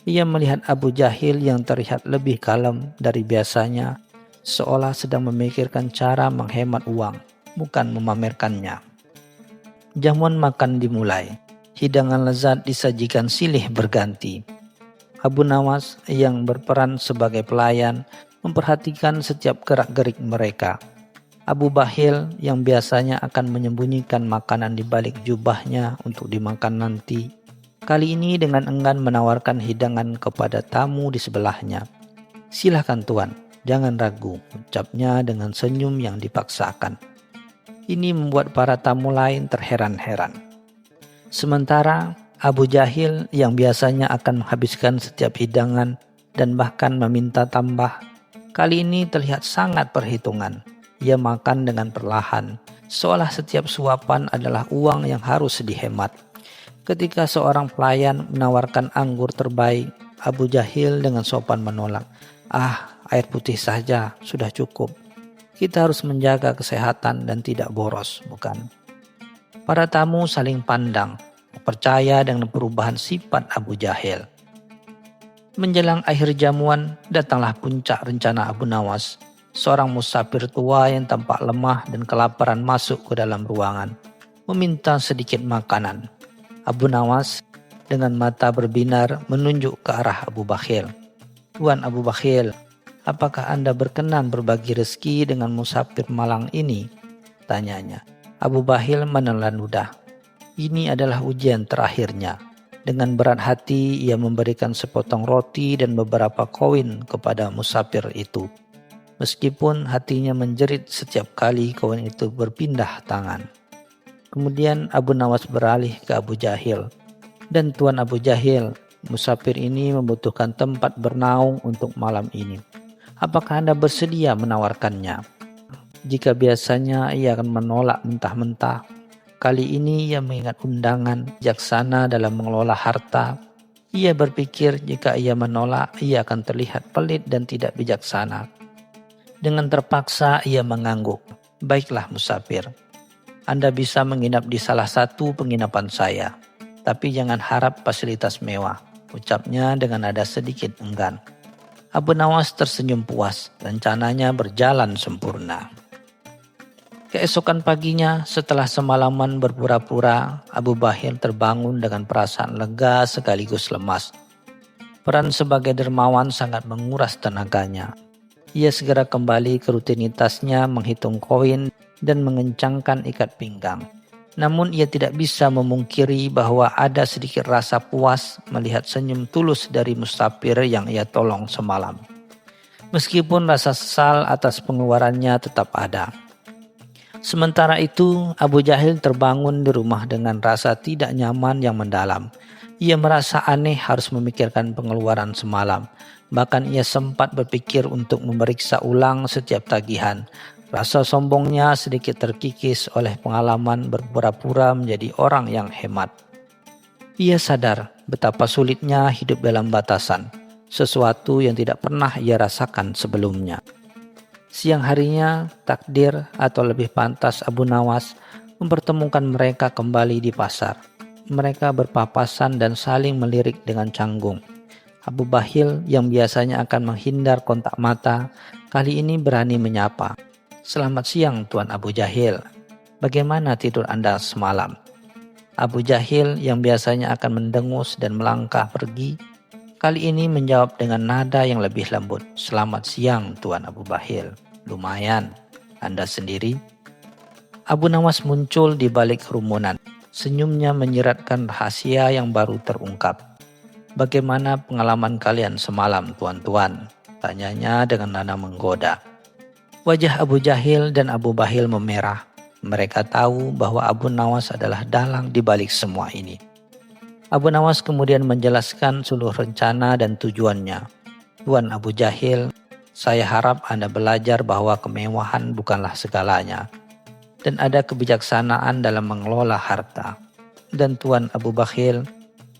Ia melihat Abu Jahil yang terlihat lebih kalem dari biasanya, seolah sedang memikirkan cara menghemat uang, bukan memamerkannya. Jamuan makan dimulai. Hidangan lezat disajikan silih berganti. Abu Nawas yang berperan sebagai pelayan memperhatikan setiap gerak-gerik mereka. Abu Bakhil yang biasanya akan menyembunyikan makanan di balik jubahnya untuk dimakan nanti, kali ini dengan enggan menawarkan hidangan kepada tamu di sebelahnya. "Silakan tuan, jangan ragu," ucapnya dengan senyum yang dipaksakan. Ini membuat para tamu lain terheran-heran. Sementara Abu Jahil yang biasanya akan menghabiskan setiap hidangan dan bahkan meminta tambah, kali ini terlihat sangat perhitungan. Ia makan dengan perlahan, seolah setiap suapan adalah uang yang harus dihemat. Ketika seorang pelayan menawarkan anggur terbaik, Abu Jahil dengan sopan menolak. Air putih saja sudah cukup. Kita harus menjaga kesehatan dan tidak boros, bukan? Para tamu saling pandang, percaya dengan perubahan sifat Abu Jahil. Menjelang akhir jamuan, datanglah puncak rencana Abu Nawas. Seorang musafir tua yang tampak lemah dan kelaparan masuk ke dalam ruangan, meminta sedikit makanan. Abu Nawas dengan mata berbinar menunjuk ke arah Abu Bakhil. "Tuan Abu Bakhil, apakah Anda berkenan berbagi rezeki dengan musafir malang ini?" tanyanya. Abu Bahil menelan ludah. Ini adalah ujian terakhirnya. Dengan berat hati ia memberikan sepotong roti dan beberapa koin kepada musafir itu. Meskipun hatinya menjerit setiap kali koin itu berpindah tangan. Kemudian Abu Nawas beralih ke Abu Jahil. Dan Tuan Abu Jahil, musafir ini membutuhkan tempat bernaung untuk malam ini. Apakah Anda bersedia menawarkannya? Jika biasanya ia akan menolak mentah-mentah, kali ini ia mengingat undangan bijaksana dalam mengelola harta. Ia berpikir jika ia menolak, ia akan terlihat pelit dan tidak bijaksana. Dengan terpaksa ia mengangguk. Baiklah musafir, Anda bisa menginap di salah satu penginapan saya, tapi jangan harap fasilitas mewah, ucapnya dengan nada sedikit enggan. Abu Nawas tersenyum puas, rencananya berjalan sempurna. Keesokan paginya, setelah semalaman berpura-pura, Abu Bahil terbangun dengan perasaan lega sekaligus lemas. Peran sebagai dermawan sangat menguras tenaganya. Ia segera kembali ke rutinitasnya menghitung koin dan mengencangkan ikat pinggang. Namun ia tidak bisa memungkiri bahwa ada sedikit rasa puas melihat senyum tulus dari musafir yang ia tolong semalam. Meskipun rasa sesal atas pengeluarannya tetap ada. Sementara itu, Abu Jahil terbangun di rumah dengan rasa tidak nyaman yang mendalam. Ia merasa aneh harus memikirkan pengeluaran semalam. Bahkan ia sempat berpikir untuk memeriksa ulang setiap tagihan. Rasa sombongnya sedikit terkikis oleh pengalaman berpura-pura menjadi orang yang hemat. Ia sadar betapa sulitnya hidup dalam batasan, sesuatu yang tidak pernah ia rasakan sebelumnya. Siang harinya, takdir atau lebih pantas Abu Nawas mempertemukan mereka kembali di pasar. Mereka berpapasan dan saling melirik dengan canggung. Abu Bahil yang biasanya akan menghindar kontak mata, kali ini berani menyapa. Selamat siang Tuan Abu Jahil. Bagaimana tidur Anda semalam? Abu Jahil yang biasanya akan mendengus dan melangkah pergi, kali ini menjawab dengan nada yang lebih lembut. Selamat siang Tuan Abu Bahil. Lumayan, Anda sendiri? Abu Nawas muncul di balik kerumunan. Senyumnya menyiratkan rahasia yang baru terungkap. Bagaimana pengalaman kalian semalam tuan-tuan? Tanyanya dengan nada menggoda. Wajah Abu Jahil dan Abu Bahil memerah. Mereka tahu bahwa Abu Nawas adalah dalang di balik semua ini. Abu Nawas kemudian menjelaskan seluruh rencana dan tujuannya. Tuan Abu Jahil, saya harap Anda belajar bahwa kemewahan bukanlah segalanya. Dan ada kebijaksanaan dalam mengelola harta. Dan Tuan Abu Bahil,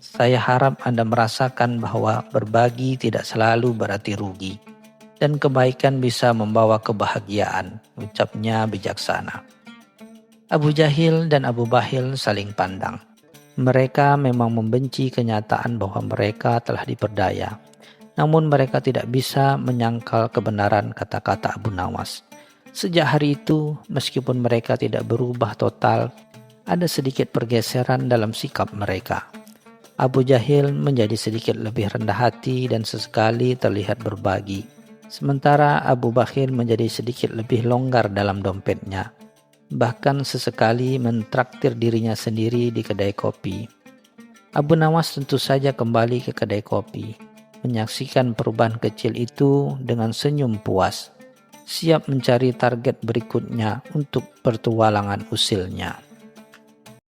saya harap Anda merasakan bahwa berbagi tidak selalu berarti rugi. Dan kebaikan bisa membawa kebahagiaan, ucapnya bijaksana. Abu Jahil dan Abu Bahil saling pandang. Mereka memang membenci kenyataan bahwa mereka telah diperdaya. Namun mereka tidak bisa menyangkal kebenaran kata-kata Abu Nawas. Sejak hari itu, meskipun mereka tidak berubah total, ada sedikit pergeseran dalam sikap mereka. Abu Jahil menjadi sedikit lebih rendah hati dan sesekali terlihat berbagi. Sementara Abu Bahil menjadi sedikit lebih longgar dalam dompetnya. Bahkan sesekali mentraktir dirinya sendiri di kedai kopi. Abu Nawas tentu saja kembali ke kedai kopi, menyaksikan perubahan kecil itu dengan senyum puas, siap mencari target berikutnya untuk pertualangan usilnya.